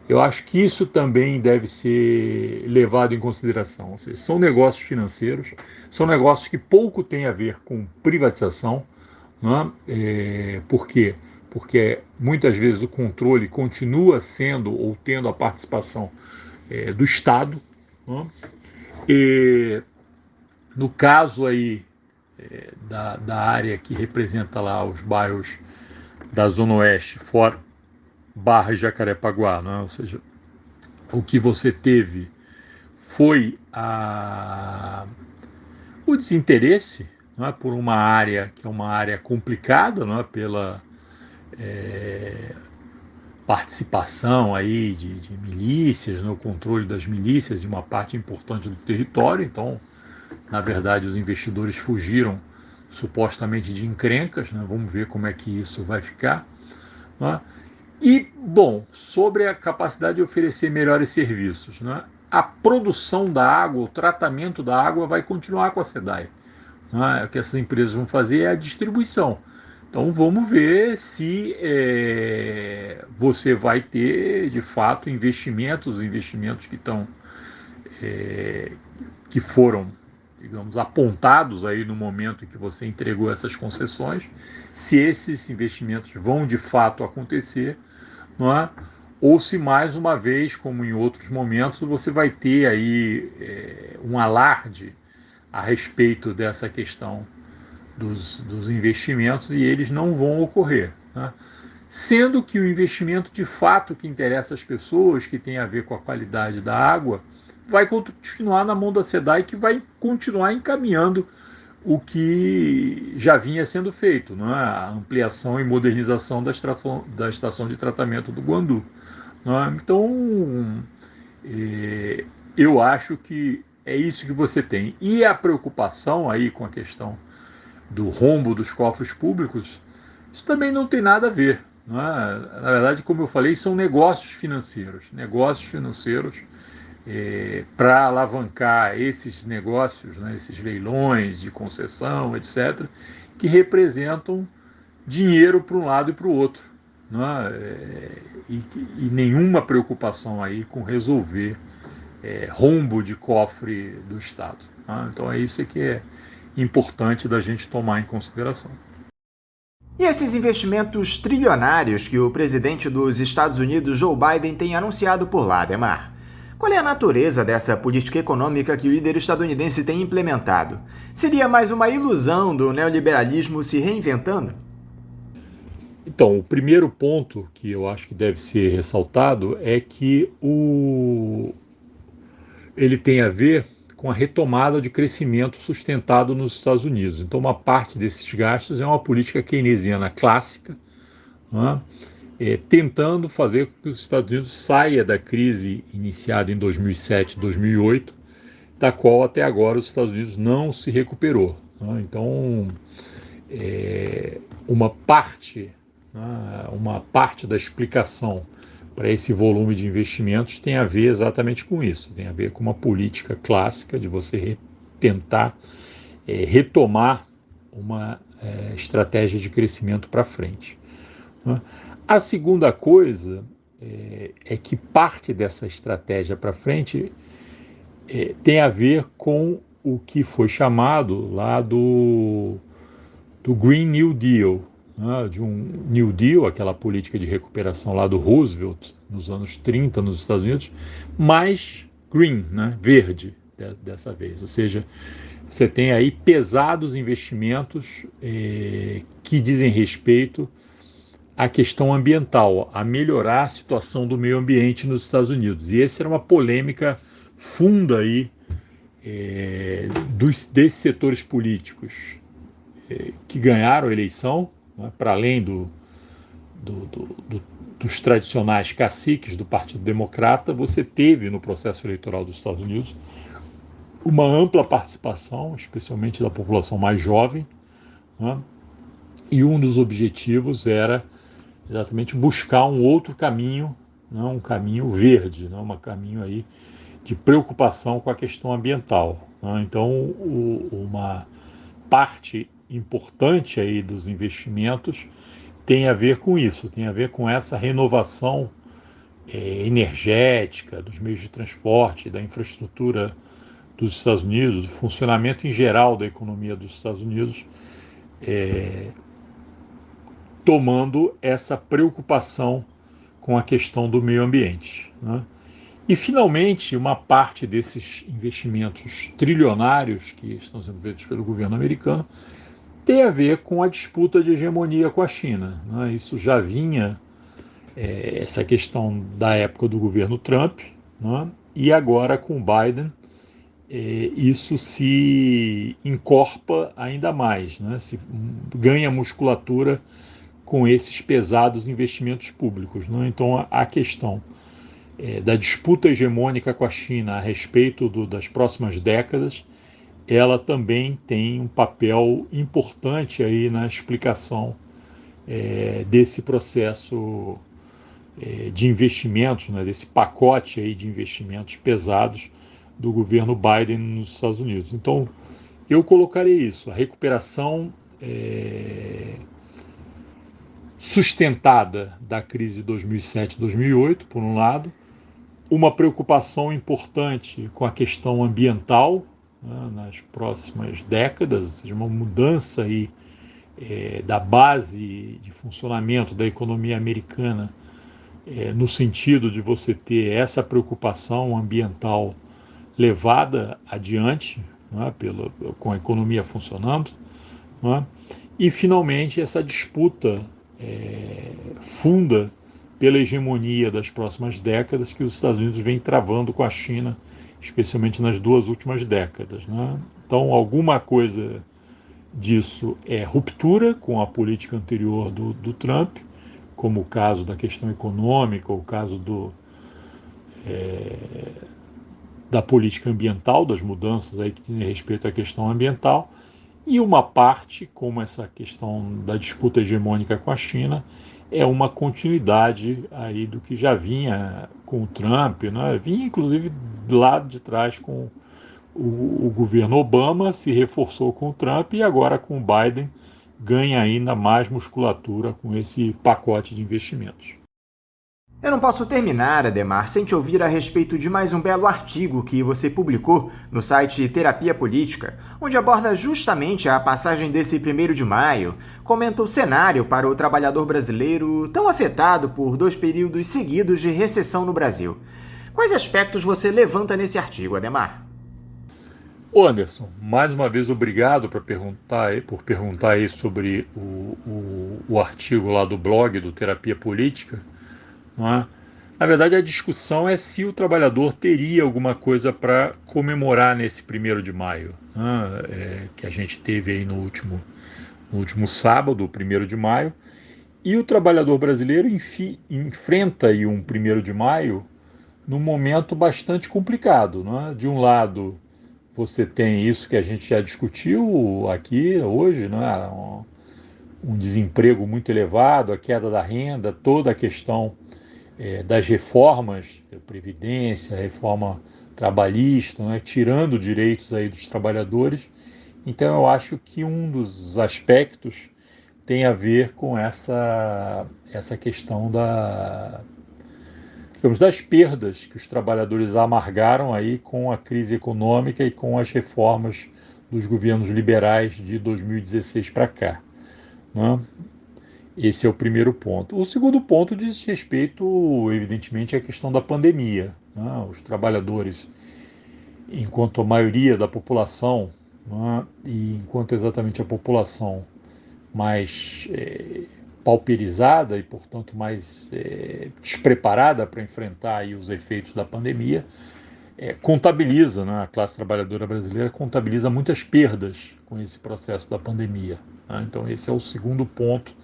eu acho que isso também deve ser levado em consideração. Ou seja, são negócios financeiros, são negócios que pouco têm a ver com privatização. Por quê? Porque muitas vezes o controle continua sendo ou tendo a participação do Estado. E no caso aí da área que representa lá os bairros da Zona Oeste, fora Barra e Jacarepaguá, ou seja, o que você teve foi o desinteresse por uma área que é uma área complicada, pela participação aí de milícias, o controle das milícias em uma parte importante do território. Então, na verdade, os investidores fugiram supostamente de encrencas, Vamos ver como é que isso vai ficar. E, bom, sobre a capacidade de oferecer melhores serviços, a produção da água, o tratamento da água vai continuar com a SEDAI. O que essas empresas vão fazer é a distribuição. Então vamos ver se você vai ter, de fato, investimentos que foram, digamos, apontados aí no momento em que você entregou essas concessões, se esses investimentos vão de fato acontecer, ou se mais uma vez, como em outros momentos, você vai ter aí um alarde a respeito dessa questão dos investimentos e eles não vão ocorrer, né? Sendo que o investimento de fato que interessa às pessoas, que tem a ver com a qualidade da água, vai continuar na mão da SEDAI, que vai continuar encaminhando o que já vinha sendo feito, não é? A ampliação e modernização da estação de tratamento do Guandu. Não é? Então, eu acho que é isso que você tem. E a preocupação aí com a questão do rombo dos cofres públicos, isso também não tem nada a ver. Não é? Na verdade, como eu falei, são negócios financeiros para alavancar esses negócios, né, esses leilões de concessão, etc., que representam dinheiro para um lado e para o outro. Não é? E nenhuma preocupação aí com resolver rombo de cofre do Estado. Não é? Então é isso que é importante da gente tomar em consideração. E esses investimentos trilionários que o presidente dos Estados Unidos, Joe Biden, tem anunciado por lá, Adhemar? Qual é a natureza dessa política econômica que o líder estadunidense tem implementado? Seria mais uma ilusão do neoliberalismo se reinventando? Então, o primeiro ponto que eu acho que deve ser ressaltado é que ele tem a ver com a retomada de crescimento sustentado nos Estados Unidos. Então, uma parte desses gastos é uma política keynesiana clássica, né? Tentando fazer com que os Estados Unidos saia da crise iniciada em 2007, 2008, da qual até agora os Estados Unidos não se recuperou, né? Então, uma parte da explicação para esse volume de investimentos tem a ver exatamente com isso, tem a ver com uma política clássica de você tentar retomar uma estratégia de crescimento para frente, né? A segunda coisa é que parte dessa estratégia para frente tem a ver com o que foi chamado lá do Green New Deal, né, de um New Deal, aquela política de recuperação lá do Roosevelt, nos anos 30 nos Estados Unidos, mais green, né, verde dessa vez. Ou seja, você tem aí pesados investimentos que dizem respeito à questão ambiental, a melhorar a situação do meio ambiente nos Estados Unidos. E essa era uma polêmica funda aí desses setores políticos que ganharam a eleição, né, para além dos tradicionais caciques do Partido Democrata. Você teve no processo eleitoral dos Estados Unidos uma ampla participação, especialmente da população mais jovem, né, e um dos objetivos era exatamente buscar um outro caminho, né, um caminho verde, né, um caminho aí de preocupação com a questão ambiental, né. Então, uma parte importante aí dos investimentos tem a ver com isso, tem a ver com essa renovação energética dos meios de transporte, da infraestrutura dos Estados Unidos, do funcionamento em geral da economia dos Estados Unidos, tomando essa preocupação com a questão do meio ambiente, né? E, finalmente, uma parte desses investimentos trilionários que estão sendo feitos pelo governo americano tem a ver com a disputa de hegemonia com a China, né? Isso já vinha, essa questão da época do governo Trump, né? E agora com o Biden, isso se encorpa ainda mais, né? Se ganha musculatura com esses pesados investimentos públicos, né? Então, a questão da disputa hegemônica com a China a respeito das próximas décadas, ela também tem um papel importante aí na explicação desse processo de investimentos, né, desse pacote aí de investimentos pesados do governo Biden nos Estados Unidos. Então, eu colocarei isso, a recuperação sustentada da crise de 2007 e 2008, por um lado, uma preocupação importante com a questão ambiental, né, nas próximas décadas, ou seja, uma mudança aí, da base de funcionamento da economia americana no sentido de você ter essa preocupação ambiental levada adiante, né, com a economia funcionando, né, e finalmente essa disputa funda pela hegemonia das próximas décadas que os Estados Unidos vem travando com a China, especialmente nas 2 últimas décadas, né? Então, alguma coisa disso é ruptura com a política anterior do Trump, como o caso da questão econômica, o caso da política ambiental, das mudanças aí que dizem respeito à questão ambiental, e uma parte, como essa questão da disputa hegemônica com a China, é uma continuidade aí do que já vinha com o Trump, né? Vinha inclusive lá de trás com o governo Obama, se reforçou com o Trump e agora com o Biden ganha ainda mais musculatura com esse pacote de investimentos. Eu não posso terminar, Adhemar, sem te ouvir a respeito de mais um belo artigo que você publicou no site Terapia Política, onde aborda justamente a passagem desse 1º de maio, comenta o cenário para o trabalhador brasileiro tão afetado por 2 períodos seguidos de recessão no Brasil. Quais aspectos você levanta nesse artigo, Adhemar? Ô Anderson, mais uma vez obrigado por perguntar aí sobre o artigo lá do blog do Terapia Política. Não é? Na verdade, a discussão é se o trabalhador teria alguma coisa para comemorar nesse 1º de maio, né? Que a gente teve aí no último sábado, o 1º de maio, e o trabalhador brasileiro enfrenta aí um 1º de maio num momento bastante complicado, né? De um lado, você tem isso que a gente já discutiu aqui hoje, né? Um desemprego muito elevado, a queda da renda, toda a questão das reformas, Previdência, reforma trabalhista, né, tirando direitos aí dos trabalhadores. Então eu acho que um dos aspectos tem a ver com essa questão das perdas que os trabalhadores amargaram aí com a crise econômica e com as reformas dos governos liberais de 2016 para cá, né? Esse é o primeiro ponto. O segundo ponto diz respeito, evidentemente, à questão da pandemia, né? Os trabalhadores, enquanto a maioria da população, né, e enquanto exatamente a população mais pauperizada e, portanto, mais despreparada para enfrentar aí os efeitos da pandemia, contabiliza, né, a classe trabalhadora brasileira contabiliza muitas perdas com esse processo da pandemia, né? Então, esse é o segundo ponto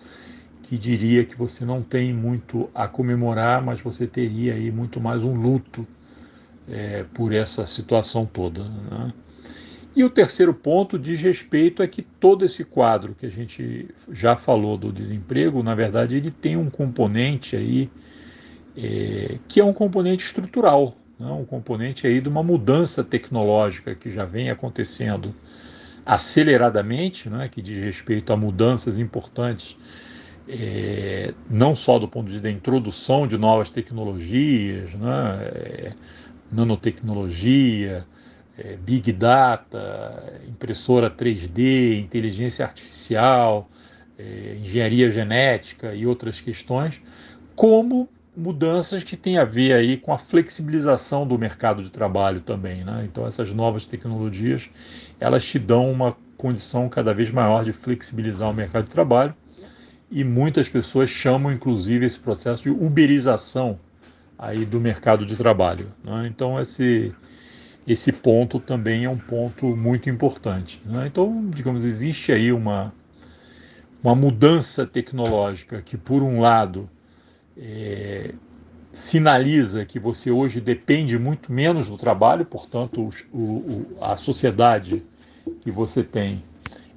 que diria que você não tem muito a comemorar, mas você teria aí muito mais um luto por essa situação toda, né? E o terceiro ponto diz respeito a que todo esse quadro que a gente já falou do desemprego, na verdade, ele tem um componente aí que é um componente estrutural, né? Um componente aí de uma mudança tecnológica que já vem acontecendo aceleradamente, né? Que diz respeito a mudanças importantes, não só do ponto de vista da introdução de novas tecnologias, né? Nanotecnologia, Big Data, impressora 3D, inteligência artificial, engenharia genética e outras questões, como mudanças que têm a ver aí com a flexibilização do mercado de trabalho também, né? Então essas novas tecnologias, elas te dão uma condição cada vez maior de flexibilizar o mercado de trabalho, e muitas pessoas chamam inclusive esse processo de uberização aí do mercado de trabalho, né? Então esse ponto também é um ponto muito importante, né? Então, digamos, existe aí uma mudança tecnológica que, por um lado, sinaliza que você hoje depende muito menos do trabalho, portanto, a sociedade que você tem,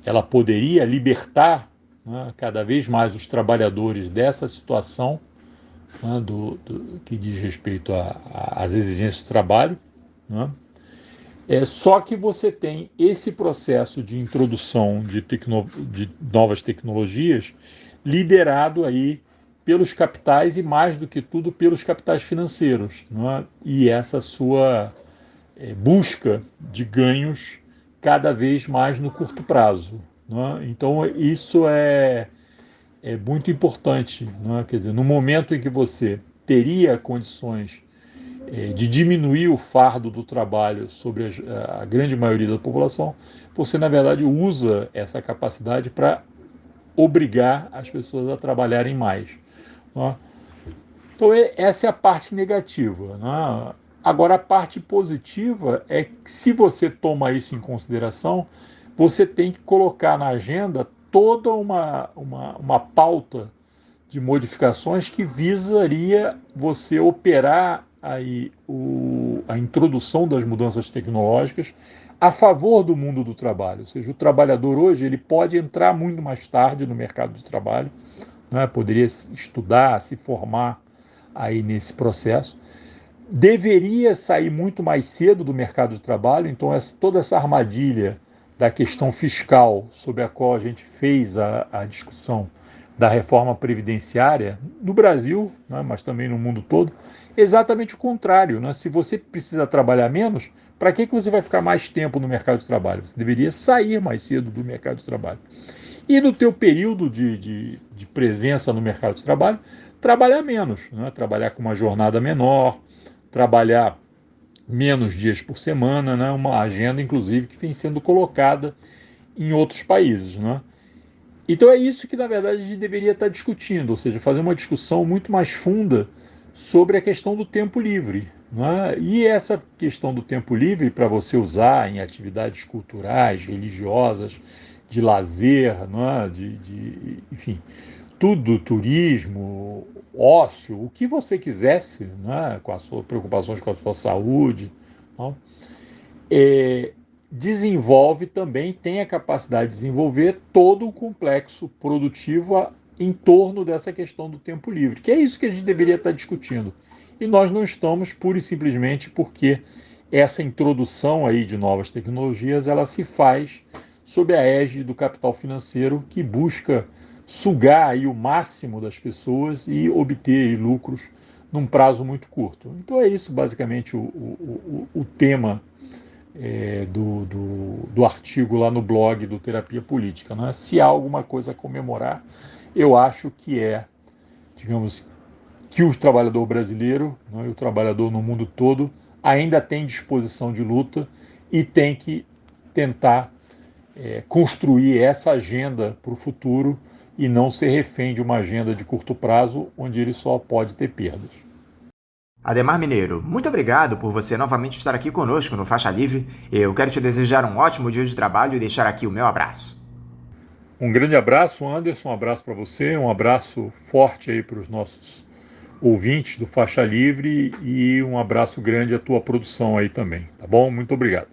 ela poderia libertar, né, cada vez mais os trabalhadores dessa situação, né, que diz respeito às exigências do trabalho, né? Só que você tem esse processo de introdução de novas tecnologias liderado aí pelos capitais e, mais do que tudo, pelos capitais financeiros, né? E essa sua busca de ganhos cada vez mais no curto prazo, né? Então isso é muito importante, né? Quer dizer, no momento em que você teria condições de diminuir o fardo do trabalho sobre a grande maioria da população, você, na verdade, usa essa capacidade para obrigar as pessoas a trabalharem mais. Né? Então, essa é a parte negativa. Né? Agora, a parte positiva é que, se você toma isso em consideração, você tem que colocar na agenda toda uma pauta de modificações que visaria você operar aí a introdução das mudanças tecnológicas a favor do mundo do trabalho. Ou seja, o trabalhador hoje ele pode entrar muito mais tarde no mercado de trabalho, né? Poderia estudar, se formar aí nesse processo. Deveria sair muito mais cedo do mercado de trabalho, então toda essa armadilha da questão fiscal sobre a qual a gente fez a discussão da reforma previdenciária no Brasil, né, mas também no mundo todo, exatamente o contrário. Né? Se você precisa trabalhar menos, para que você vai ficar mais tempo no mercado de trabalho? Você deveria sair mais cedo do mercado de trabalho. E no teu período de presença no mercado de trabalho, trabalhar menos, né? Trabalhar com uma jornada menor, trabalhar menos dias por semana, né? Uma agenda, inclusive, que vem sendo colocada em outros países. Né? Então é isso que, na verdade, a gente deveria estar discutindo, ou seja, fazer uma discussão muito mais funda sobre a questão do tempo livre. Né? E essa questão do tempo livre, para você usar em atividades culturais, religiosas, de lazer, né? Enfim, tudo, turismo, ócio, o que você quisesse, né? Com as suas preocupações com a sua saúde, né? Desenvolve também, tem a capacidade de desenvolver todo o complexo produtivo em torno dessa questão do tempo livre, que é isso que a gente deveria estar discutindo. E nós não estamos pura e simplesmente porque essa introdução aí de novas tecnologias, ela se faz sob a égide do capital financeiro que busca sugar aí o máximo das pessoas e obter aí lucros num prazo muito curto. Então é isso basicamente o tema do artigo lá no blog do Terapia Política. Né? Se há alguma coisa a comemorar, eu acho que digamos, que o trabalhador brasileiro, né, e o trabalhador no mundo todo ainda tem disposição de luta e tem que tentar construir essa agenda para o futuro e não ser refém de uma agenda de curto prazo, onde ele só pode ter perdas. Ademar Mineiro, muito obrigado por você novamente estar aqui conosco no Faixa Livre. Eu quero te desejar um ótimo dia de trabalho e deixar aqui o meu abraço. Um grande abraço, Anderson, um abraço para você, um abraço forte aí para os nossos ouvintes do Faixa Livre e um abraço grande à tua produção aí também, tá bom? Muito obrigado.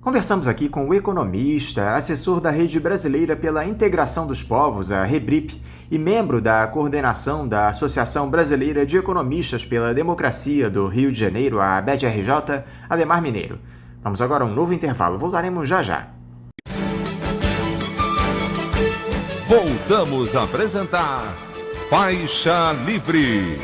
Conversamos aqui com o economista, assessor da Rede Brasileira pela Integração dos Povos, a REBRIP, e membro da coordenação da Associação Brasileira de Economistas pela Democracia do Rio de Janeiro, a ABED-RJ, Ademar Mineiro. Vamos agora a um novo intervalo, voltaremos já já. Voltamos a apresentar Faixa Livre.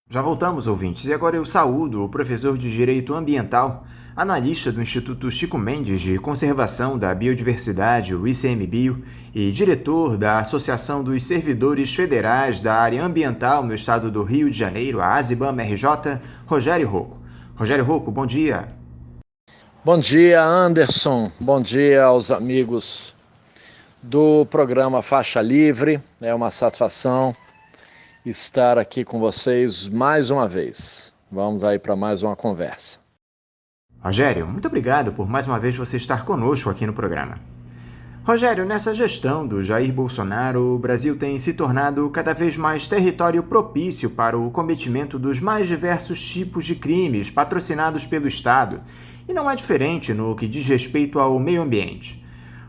Já voltamos, ouvintes, e agora eu saúdo o professor de Direito Ambiental, analista do Instituto Chico Mendes de Conservação da Biodiversidade, o ICMBio, e diretor da Associação dos Servidores Federais da Área Ambiental no Estado do Rio de Janeiro, a ASIBAM-RJ, Rogério Rocco. Rogério Rocco, bom dia. Bom dia, Anderson. Bom dia aos amigos do programa Faixa Livre. É uma satisfação estar aqui com vocês mais uma vez. Vamos aí para mais uma conversa. Rogério, muito obrigado por mais uma vez você estar conosco aqui no programa. Rogério, nessa gestão do Jair Bolsonaro, o Brasil tem se tornado cada vez mais território propício para o cometimento dos mais diversos tipos de crimes patrocinados pelo Estado, e não é diferente no que diz respeito ao meio ambiente.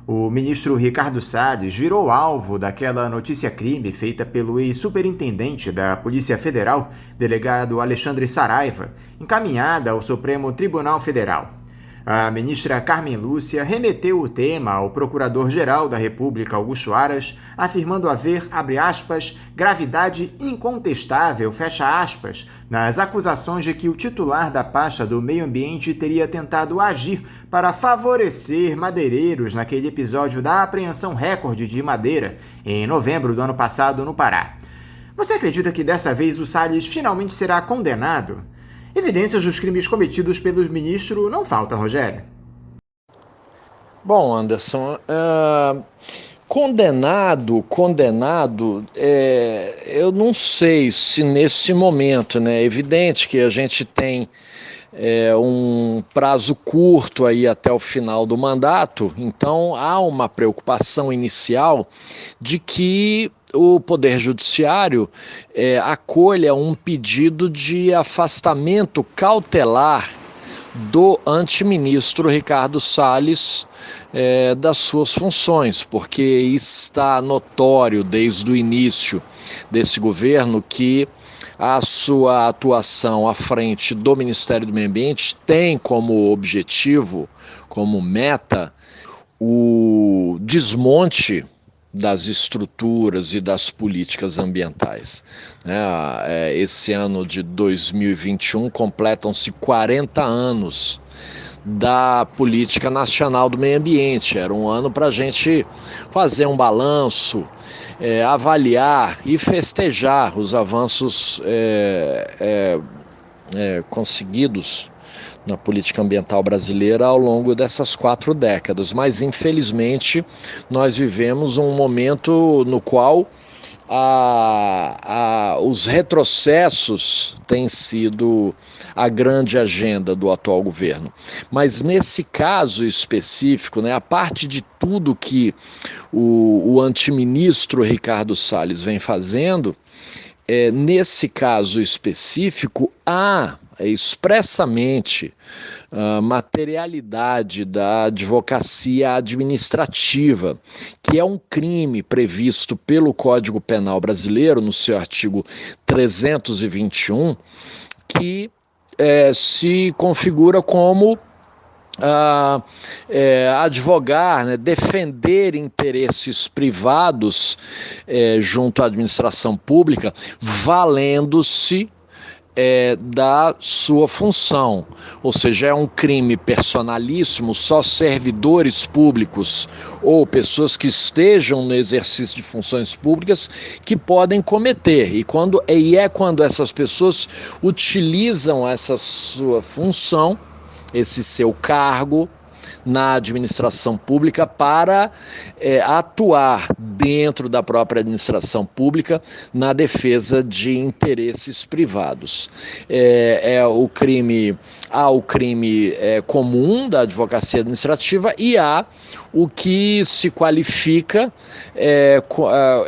O ministro Ricardo Salles virou alvo daquela notícia-crime feita pelo ex-superintendente da Polícia Federal, delegado Alexandre Saraiva, encaminhada ao Supremo Tribunal Federal. A ministra Carmen Lúcia remeteu o tema ao Procurador-Geral da República, Augusto Aras, afirmando haver, abre aspas, gravidade incontestável, fecha aspas, nas acusações de que o titular da pasta do Meio Ambiente teria tentado agir para favorecer madeireiros naquele episódio da apreensão recorde de madeira em novembro do ano passado no Pará. Você acredita que dessa vez o Salles finalmente será condenado? Evidências dos crimes cometidos pelos ministros não faltam, Rogério. Bom, Anderson, condenado, eu não sei se nesse momento, né? É evidente que a gente tem um prazo curto aí até o final do mandato, então há uma preocupação inicial de que o Poder Judiciário acolha um pedido de afastamento cautelar do antiministro Ricardo Salles das suas funções, porque está notório desde o início desse governo que a sua atuação à frente do Ministério do Meio Ambiente tem como objetivo, como meta, o desmonte das estruturas e das políticas ambientais. Esse ano de 2021 completam-se 40 anos da Política Nacional do Meio Ambiente. Era um ano para a gente fazer um balanço, avaliar e festejar os avanços conseguidos na política ambiental brasileira ao longo dessas 4 décadas. Mas, infelizmente, nós vivemos um momento no qual os retrocessos têm sido a grande agenda do atual governo. Mas nesse caso específico, a parte de tudo que o antiministro Ricardo Salles vem fazendo, nesse caso específico, há expressamente materialidade da advocacia administrativa, que é um crime previsto pelo Código Penal brasileiro, no seu artigo 321, que se configura como advogar, defender interesses privados junto à administração pública, valendo-se da sua função, ou seja, é um crime personalíssimo, só servidores públicos ou pessoas que estejam no exercício de funções públicas que podem cometer, e quando essas pessoas utilizam essa sua função, esse seu cargo na administração pública para atuar dentro da própria administração pública na defesa de interesses privados. Há o crime comum da advocacia administrativa e há o que se qualifica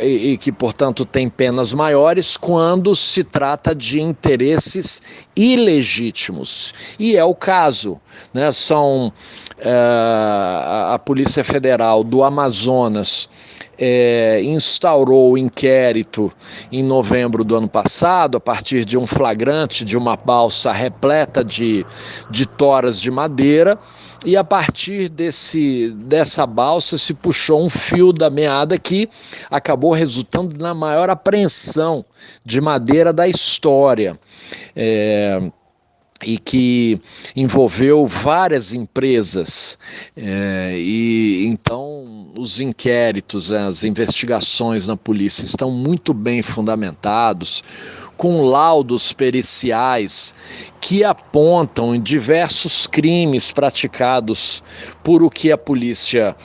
e que, portanto, tem penas maiores quando se trata de interesses ilegítimos. E é o caso, são a Polícia Federal do Amazonas instaurou o inquérito em novembro do ano passado, a partir de um flagrante de uma balsa repleta de toras de madeira, e a partir dessa balsa se puxou um fio da meada que acabou resultando na maior apreensão de madeira da história. E que envolveu várias empresas, e então os inquéritos, as investigações na polícia estão muito bem fundamentados, com laudos periciais que apontam em diversos crimes praticados por o que a polícia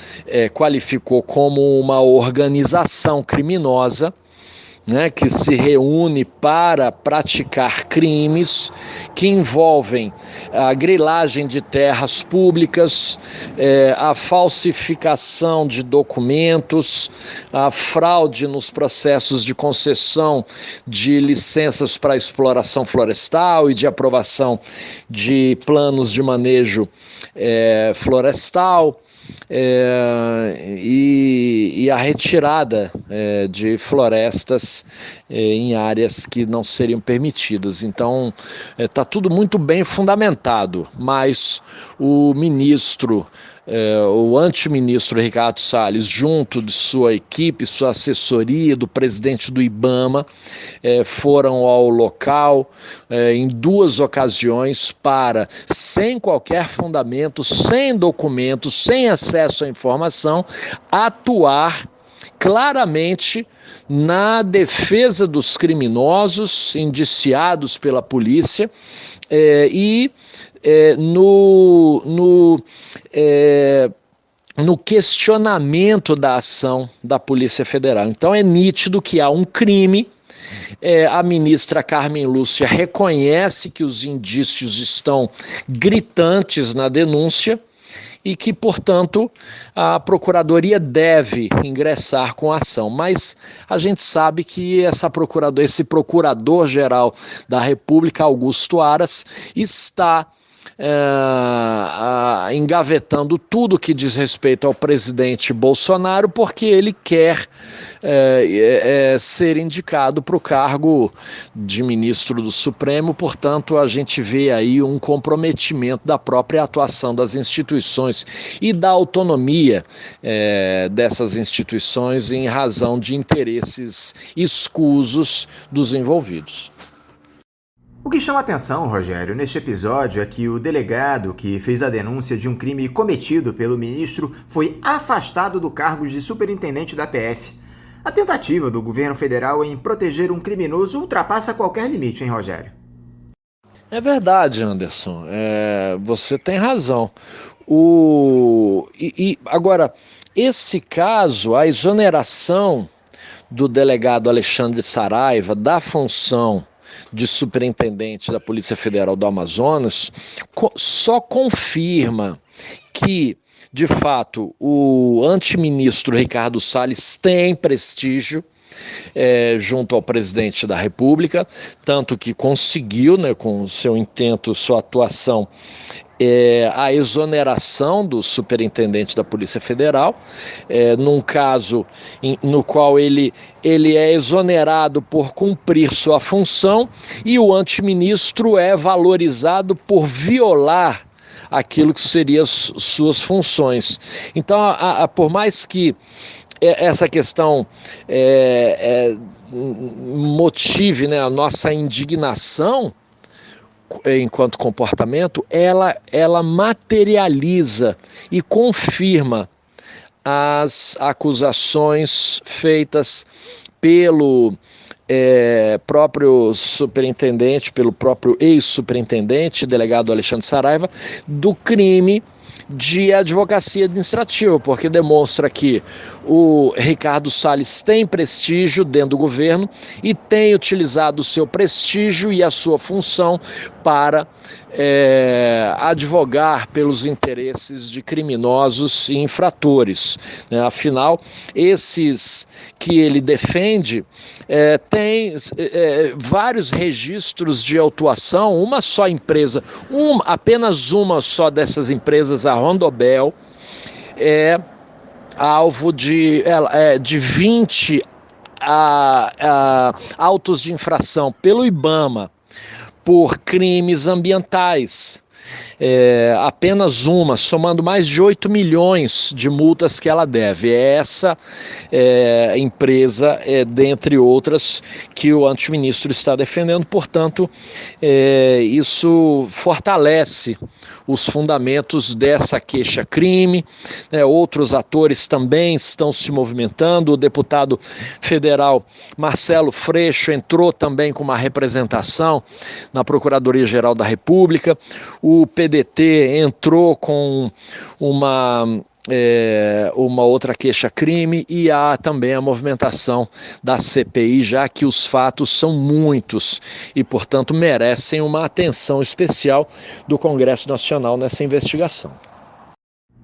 qualificou como uma organização criminosa, que se reúne para praticar crimes que envolvem a grilagem de terras públicas, a falsificação de documentos, a fraude nos processos de concessão de licenças para exploração florestal e de aprovação de planos de manejo florestal, e a retirada de florestas em áreas que não seriam permitidas. Então, está tudo muito bem fundamentado, mas o ministro, o antiministro Ricardo Salles, junto de sua equipe, sua assessoria, do presidente do IBAMA, foram ao local em 2 ocasiões para, sem qualquer fundamento, sem documentos, sem acesso à informação, atuar claramente na defesa dos criminosos indiciados pela polícia no questionamento da ação da Polícia Federal. Então é nítido que há um crime. A ministra Carmen Lúcia reconhece que os indícios estão gritantes na denúncia e que, portanto, a Procuradoria deve ingressar com a ação. Mas a gente sabe que esse Procurador-Geral da República, Augusto Aras, está engavetando tudo que diz respeito ao presidente Bolsonaro, porque ele quer ser indicado para o cargo de ministro do Supremo. Portanto, a gente vê aí um comprometimento da própria atuação das instituições e da autonomia dessas instituições em razão de interesses escusos dos envolvidos. O que chama atenção, Rogério, neste episódio é que o delegado que fez a denúncia de um crime cometido pelo ministro foi afastado do cargo de superintendente da PF. A tentativa do governo federal em proteger um criminoso ultrapassa qualquer limite, hein, Rogério? É verdade, Anderson. Você tem razão. Agora, esse caso, a exoneração do delegado Alexandre Saraiva da função de superintendente da Polícia Federal do Amazonas, só confirma que, de fato, o antiministro Ricardo Salles tem prestígio junto ao presidente da República, tanto que conseguiu, com seu intento, sua atuação, a exoneração do superintendente da Polícia Federal, num caso no qual ele é exonerado por cumprir sua função e o antiministro é valorizado por violar aquilo que seriam suas funções. Então, por mais que essa questão motive a nossa indignação enquanto comportamento, ela materializa e confirma as acusações feitas pelo próprio superintendente, pelo próprio ex-superintendente, delegado Alexandre Saraiva, do crime de advocacia administrativa, porque demonstra que o Ricardo Salles tem prestígio dentro do governo e tem utilizado o seu prestígio e a sua função para advogar pelos interesses de criminosos e infratores. Afinal, esses que ele defende têm vários registros de autuação. Uma só empresa, apenas uma só dessas empresas, a Rondobel, é alvo de 20 autos de infração pelo IBAMA por crimes ambientais. Apenas uma, somando mais de 8 milhões de multas que ela deve. Essa empresa, dentre outras, que o antiministro está defendendo. Portanto, isso fortalece os fundamentos dessa queixa-crime. Outros atores também estão se movimentando. O deputado federal Marcelo Freixo entrou também com uma representação na Procuradoria-Geral da República. O PDT entrou com uma outra queixa-crime e há também a movimentação da CPI, já que os fatos são muitos e, portanto, merecem uma atenção especial do Congresso Nacional nessa investigação.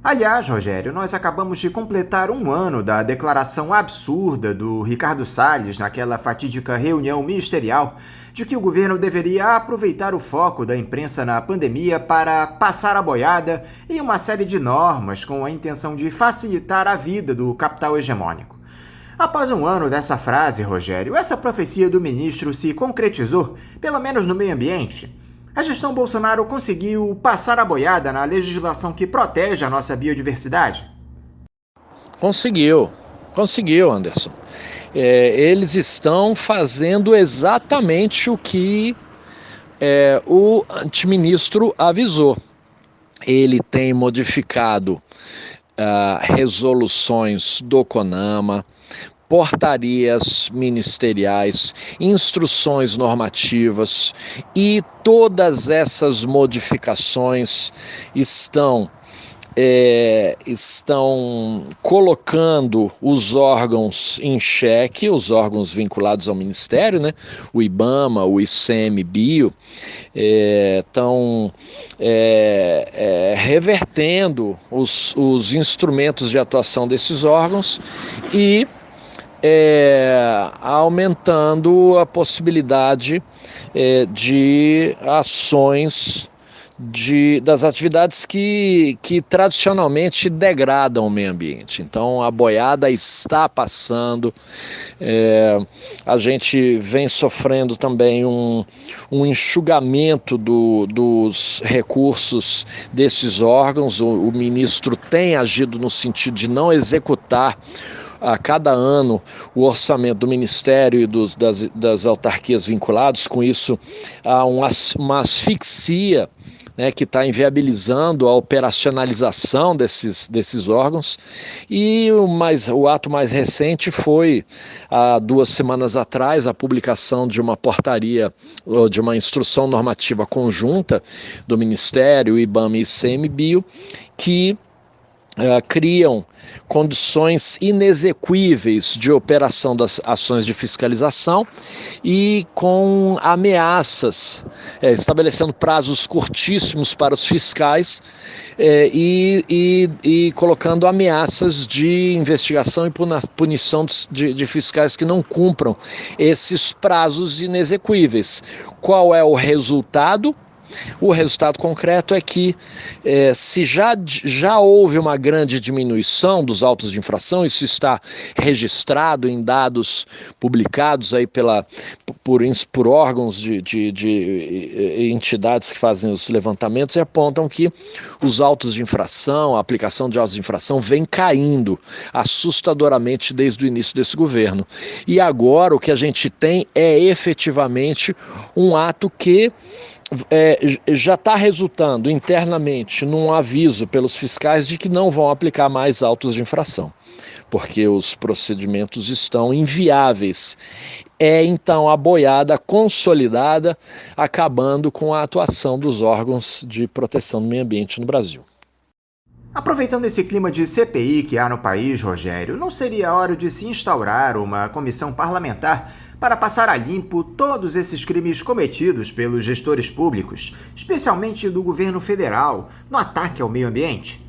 Aliás, Rogério, nós acabamos de completar um ano da declaração absurda do Ricardo Salles naquela fatídica reunião ministerial de que o governo deveria aproveitar o foco da imprensa na pandemia para passar a boiada em uma série de normas com a intenção de facilitar a vida do capital hegemônico. Após um ano dessa frase, Rogério, essa profecia do ministro se concretizou, pelo menos no meio ambiente? A gestão Bolsonaro conseguiu passar a boiada na legislação que protege a nossa biodiversidade? Conseguiu, Anderson. Eles estão fazendo exatamente o que o antiministro avisou. Ele tem modificado resoluções do CONAMA, portarias ministeriais, instruções normativas, e todas essas modificações estão colocando os órgãos em xeque, os órgãos vinculados ao Ministério, né? O IBAMA, o ICMBio, estão revertendo os instrumentos de atuação desses órgãos e aumentando a possibilidade de ações das atividades que tradicionalmente degradam o meio ambiente. Então a boiada está passando, a gente vem sofrendo também um enxugamento dos recursos desses órgãos. O ministro tem agido no sentido de não executar a cada ano o orçamento do Ministério e das autarquias vinculadas. Com isso, há uma asfixia, né, que está inviabilizando a operacionalização desses órgãos. E o ato mais recente foi, há 2 semanas atrás, a publicação de uma portaria, ou de uma instrução normativa conjunta do Ministério, IBAMA e ICMBio, que criam condições inexequíveis de operação das ações de fiscalização e com ameaças, estabelecendo prazos curtíssimos para os fiscais e colocando ameaças de investigação e punição de fiscais que não cumpram esses prazos inexequíveis. Qual é o resultado? O resultado concreto é que se já houve uma grande diminuição dos autos de infração, isso está registrado em dados publicados aí por órgãos de entidades que fazem os levantamentos, e apontam que os autos de infração, a aplicação de autos de infração vem caindo assustadoramente desde o início desse governo. E agora o que a gente tem é efetivamente um ato que já está resultando internamente num aviso pelos fiscais de que não vão aplicar mais autos de infração, porque os procedimentos estão inviáveis. Então a boiada consolidada, acabando com a atuação dos órgãos de proteção do meio ambiente no Brasil. Aproveitando esse clima de CPI que há no país, Rogério, não seria a hora de se instaurar uma comissão parlamentar para passar a limpo todos esses crimes cometidos pelos gestores públicos, especialmente do governo federal, no ataque ao meio ambiente?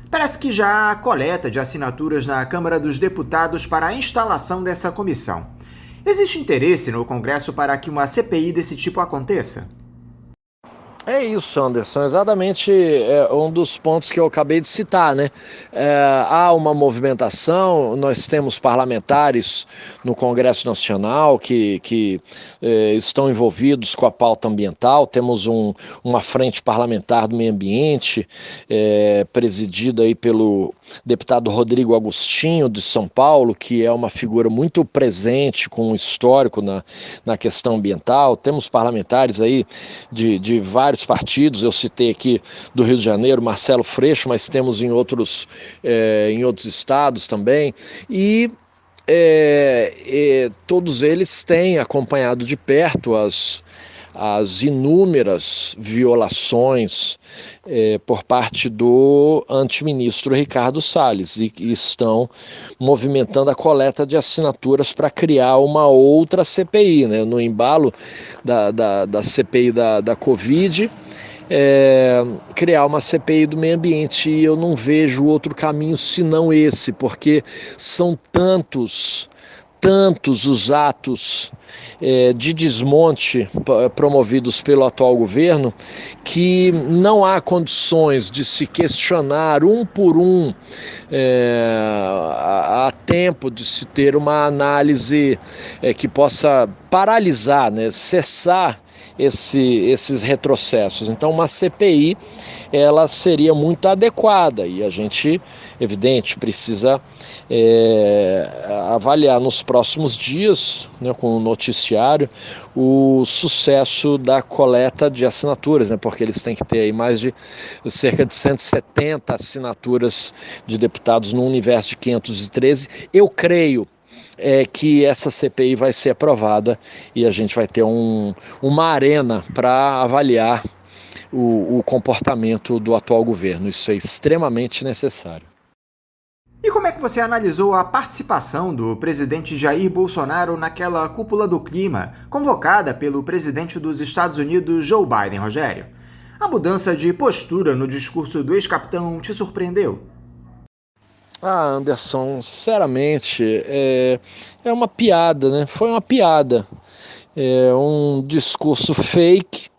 Parece que já há coleta de assinaturas na Câmara dos Deputados para a instalação dessa comissão. Existe interesse no Congresso para que uma CPI desse tipo aconteça? É isso, Anderson, exatamente um dos pontos que eu acabei de citar, né? Há uma movimentação, nós temos parlamentares no Congresso Nacional que estão envolvidos com a pauta ambiental, temos uma frente parlamentar do meio ambiente, presidida aí pelo deputado Rodrigo Agostinho, de São Paulo, que é uma figura muito presente, com um histórico na questão ambiental. Temos parlamentares aí de vários partidos, eu citei aqui do Rio de Janeiro, Marcelo Freixo, mas temos em outros estados também, e todos eles têm acompanhado de perto as inúmeras violações por parte do antiministro Ricardo Salles, e estão movimentando a coleta de assinaturas para criar uma outra CPI, né? No embalo da CPI da Covid, criar uma CPI do meio ambiente, e eu não vejo outro caminho senão esse, porque são tantos os atos de desmonte promovidos pelo atual governo, que não há condições de se questionar um por um a tempo de se ter uma análise que possa paralisar, né, cessar esses retrocessos. Então uma CPI, ela seria muito adequada, e a gente, evidente, precisa avaliar nos próximos dias, né, com o noticiário, o sucesso da coleta de assinaturas, né, porque eles têm que ter aí cerca de 170 assinaturas de deputados no universo de 513. Eu creio que essa CPI vai ser aprovada e a gente vai ter uma arena para avaliar o comportamento do atual governo. Isso é extremamente necessário. E como é que você analisou a participação do presidente Jair Bolsonaro naquela cúpula do clima, convocada pelo presidente dos Estados Unidos, Joe Biden, Rogério? A mudança de postura no discurso do ex-capitão te surpreendeu? Anderson, sinceramente, é uma piada, né? Foi uma piada. É um discurso fake,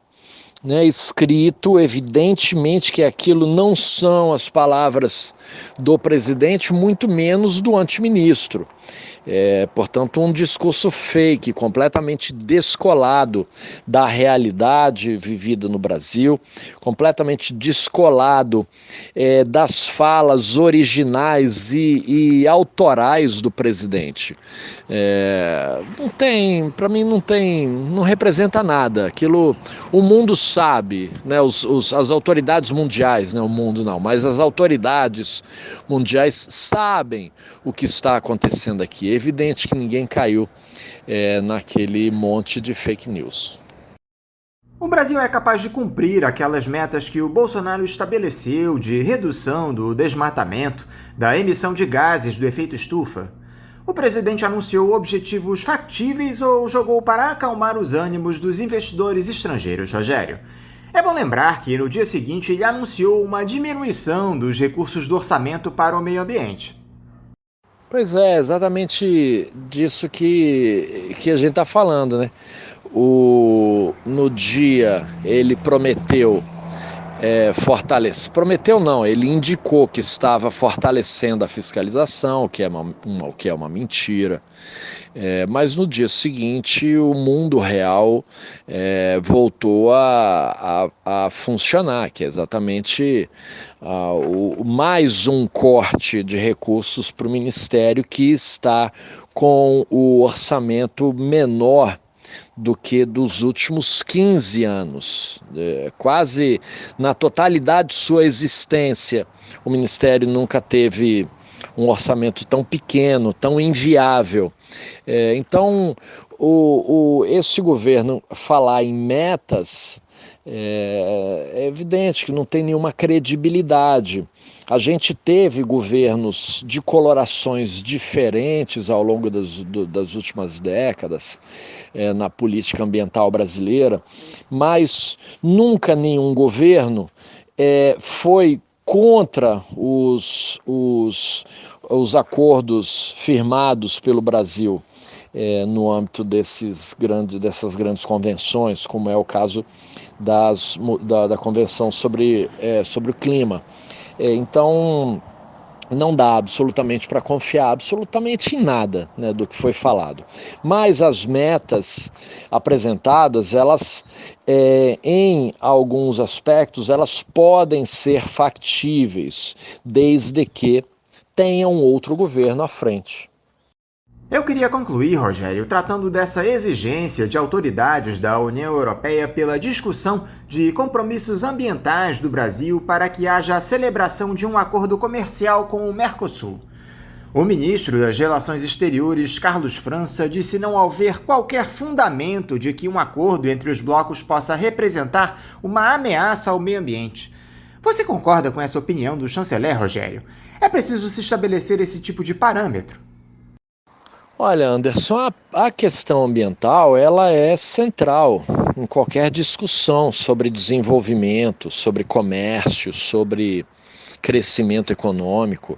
né, escrito, evidentemente que aquilo não são as palavras do presidente, muito menos do antiministro. Portanto, um discurso fake, completamente descolado da realidade vivida no Brasil, completamente descolado das falas originais e autorais do presidente. Para mim não representa nada. Aquilo, o mundo sabe, né, as autoridades mundiais, né, o mundo não, mas as autoridades mundiais sabem o que está acontecendo aqui. É evidente que ninguém caiu naquele monte de fake news. O Brasil é capaz de cumprir aquelas metas que o Bolsonaro estabeleceu de redução do desmatamento, da emissão de gases do efeito estufa? O presidente anunciou objetivos factíveis ou jogou para acalmar os ânimos dos investidores estrangeiros, Rogério? É bom lembrar que no dia seguinte ele anunciou uma diminuição dos recursos do orçamento para o meio ambiente. Pois é, exatamente disso que a gente está falando, né? No dia ele prometeu prometeu não, ele indicou que estava fortalecendo a fiscalização, o que é uma mentira. Mas no dia seguinte o mundo real voltou a funcionar, que é exatamente mais um corte de recursos para o Ministério, que está com o orçamento menor do que dos últimos 15 anos. Quase na totalidade de sua existência, o Ministério nunca teve um orçamento tão pequeno, tão inviável. Então, esse governo falar em metas é evidente que não tem nenhuma credibilidade. A gente teve governos de colorações diferentes ao longo das últimas décadas na política ambiental brasileira, mas nunca nenhum governo foi contra os acordos firmados pelo Brasil no âmbito dessas grandes convenções, como é o caso da Convenção sobre o Clima. Então, não dá absolutamente para confiar absolutamente em nada, né, do que foi falado. Mas as metas apresentadas, elas, em alguns aspectos, elas podem ser factíveis, desde que tenham outro governo à frente. Eu queria concluir, Rogério, tratando dessa exigência de autoridades da União Europeia pela discussão de compromissos ambientais do Brasil para que haja a celebração de um acordo comercial com o Mercosul. O ministro das Relações Exteriores, Carlos França, disse não haver qualquer fundamento de que um acordo entre os blocos possa representar uma ameaça ao meio ambiente. Você concorda com essa opinião do chanceler, Rogério? É preciso se estabelecer esse tipo de parâmetro. Olha, Anderson, a questão ambiental, ela é central em qualquer discussão sobre desenvolvimento, sobre comércio, sobre crescimento econômico.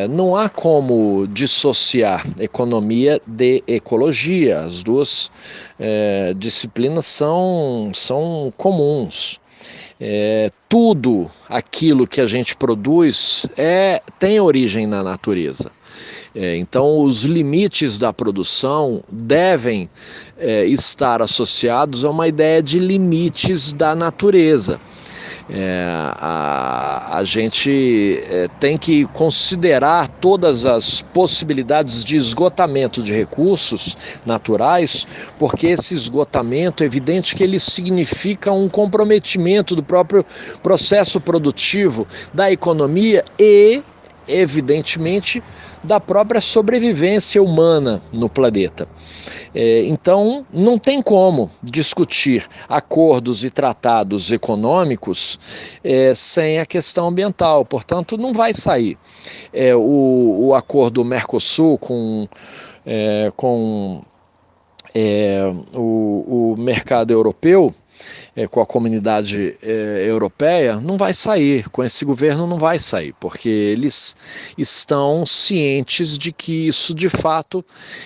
Não há como dissociar economia de ecologia. As duas disciplinas são comuns. Tudo aquilo que a gente produz tem origem na natureza. Então, os limites da produção devem estar associados a uma ideia de limites da natureza. A gente tem que considerar todas as possibilidades de esgotamento de recursos naturais, porque esse esgotamento é evidente que ele significa um comprometimento do próprio processo produtivo da economia e evidentemente, da própria sobrevivência humana no planeta. Então, não tem como discutir acordos e tratados econômicos sem a questão ambiental, portanto, não vai sair. O acordo Mercosul com o mercado europeu, com a comunidade europeia, não vai sair, com esse governo não vai sair, porque eles estão cientes de que isso de fato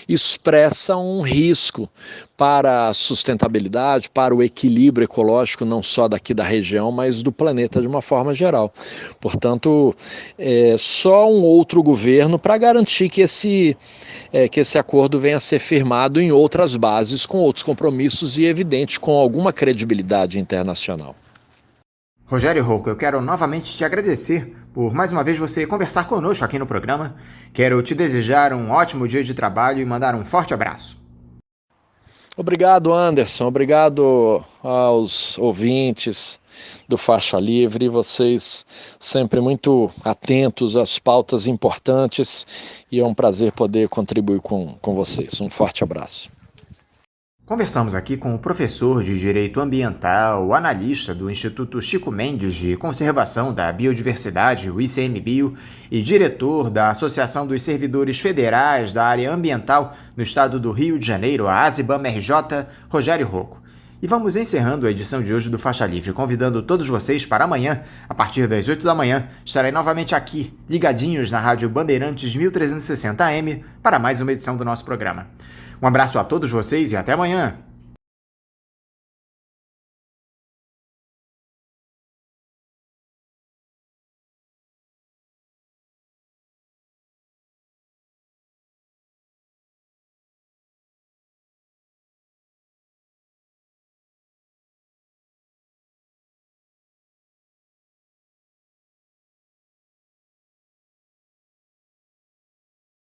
expressa um risco para a sustentabilidade, para o equilíbrio ecológico, não só daqui da região, mas do planeta de uma forma geral. Portanto, só um outro governo para garantir que esse acordo venha a ser firmado em outras bases, com outros compromissos e, evidente, com alguma credibilidade internacional. Rogério Rocco, eu quero novamente te agradecer por mais uma vez você conversar conosco aqui no programa. Quero te desejar um ótimo dia de trabalho e mandar um forte abraço. Obrigado, Anderson. Obrigado aos ouvintes do Faixa Livre. Vocês sempre muito atentos às pautas importantes e é um prazer poder contribuir com vocês. Um forte abraço. Conversamos aqui com o professor de Direito Ambiental, analista do Instituto Chico Mendes de Conservação da Biodiversidade, o ICMBio, e diretor da Associação dos Servidores Federais da Área Ambiental no estado do Rio de Janeiro, a ASEBAM-RJ, Rogério Rocco. E vamos encerrando a edição de hoje do Faixa Livre, convidando todos vocês para amanhã, a partir das 8 da manhã, estarei novamente aqui, ligadinhos na Rádio Bandeirantes 1360 AM, para mais uma edição do nosso programa. Um abraço a todos vocês e até amanhã!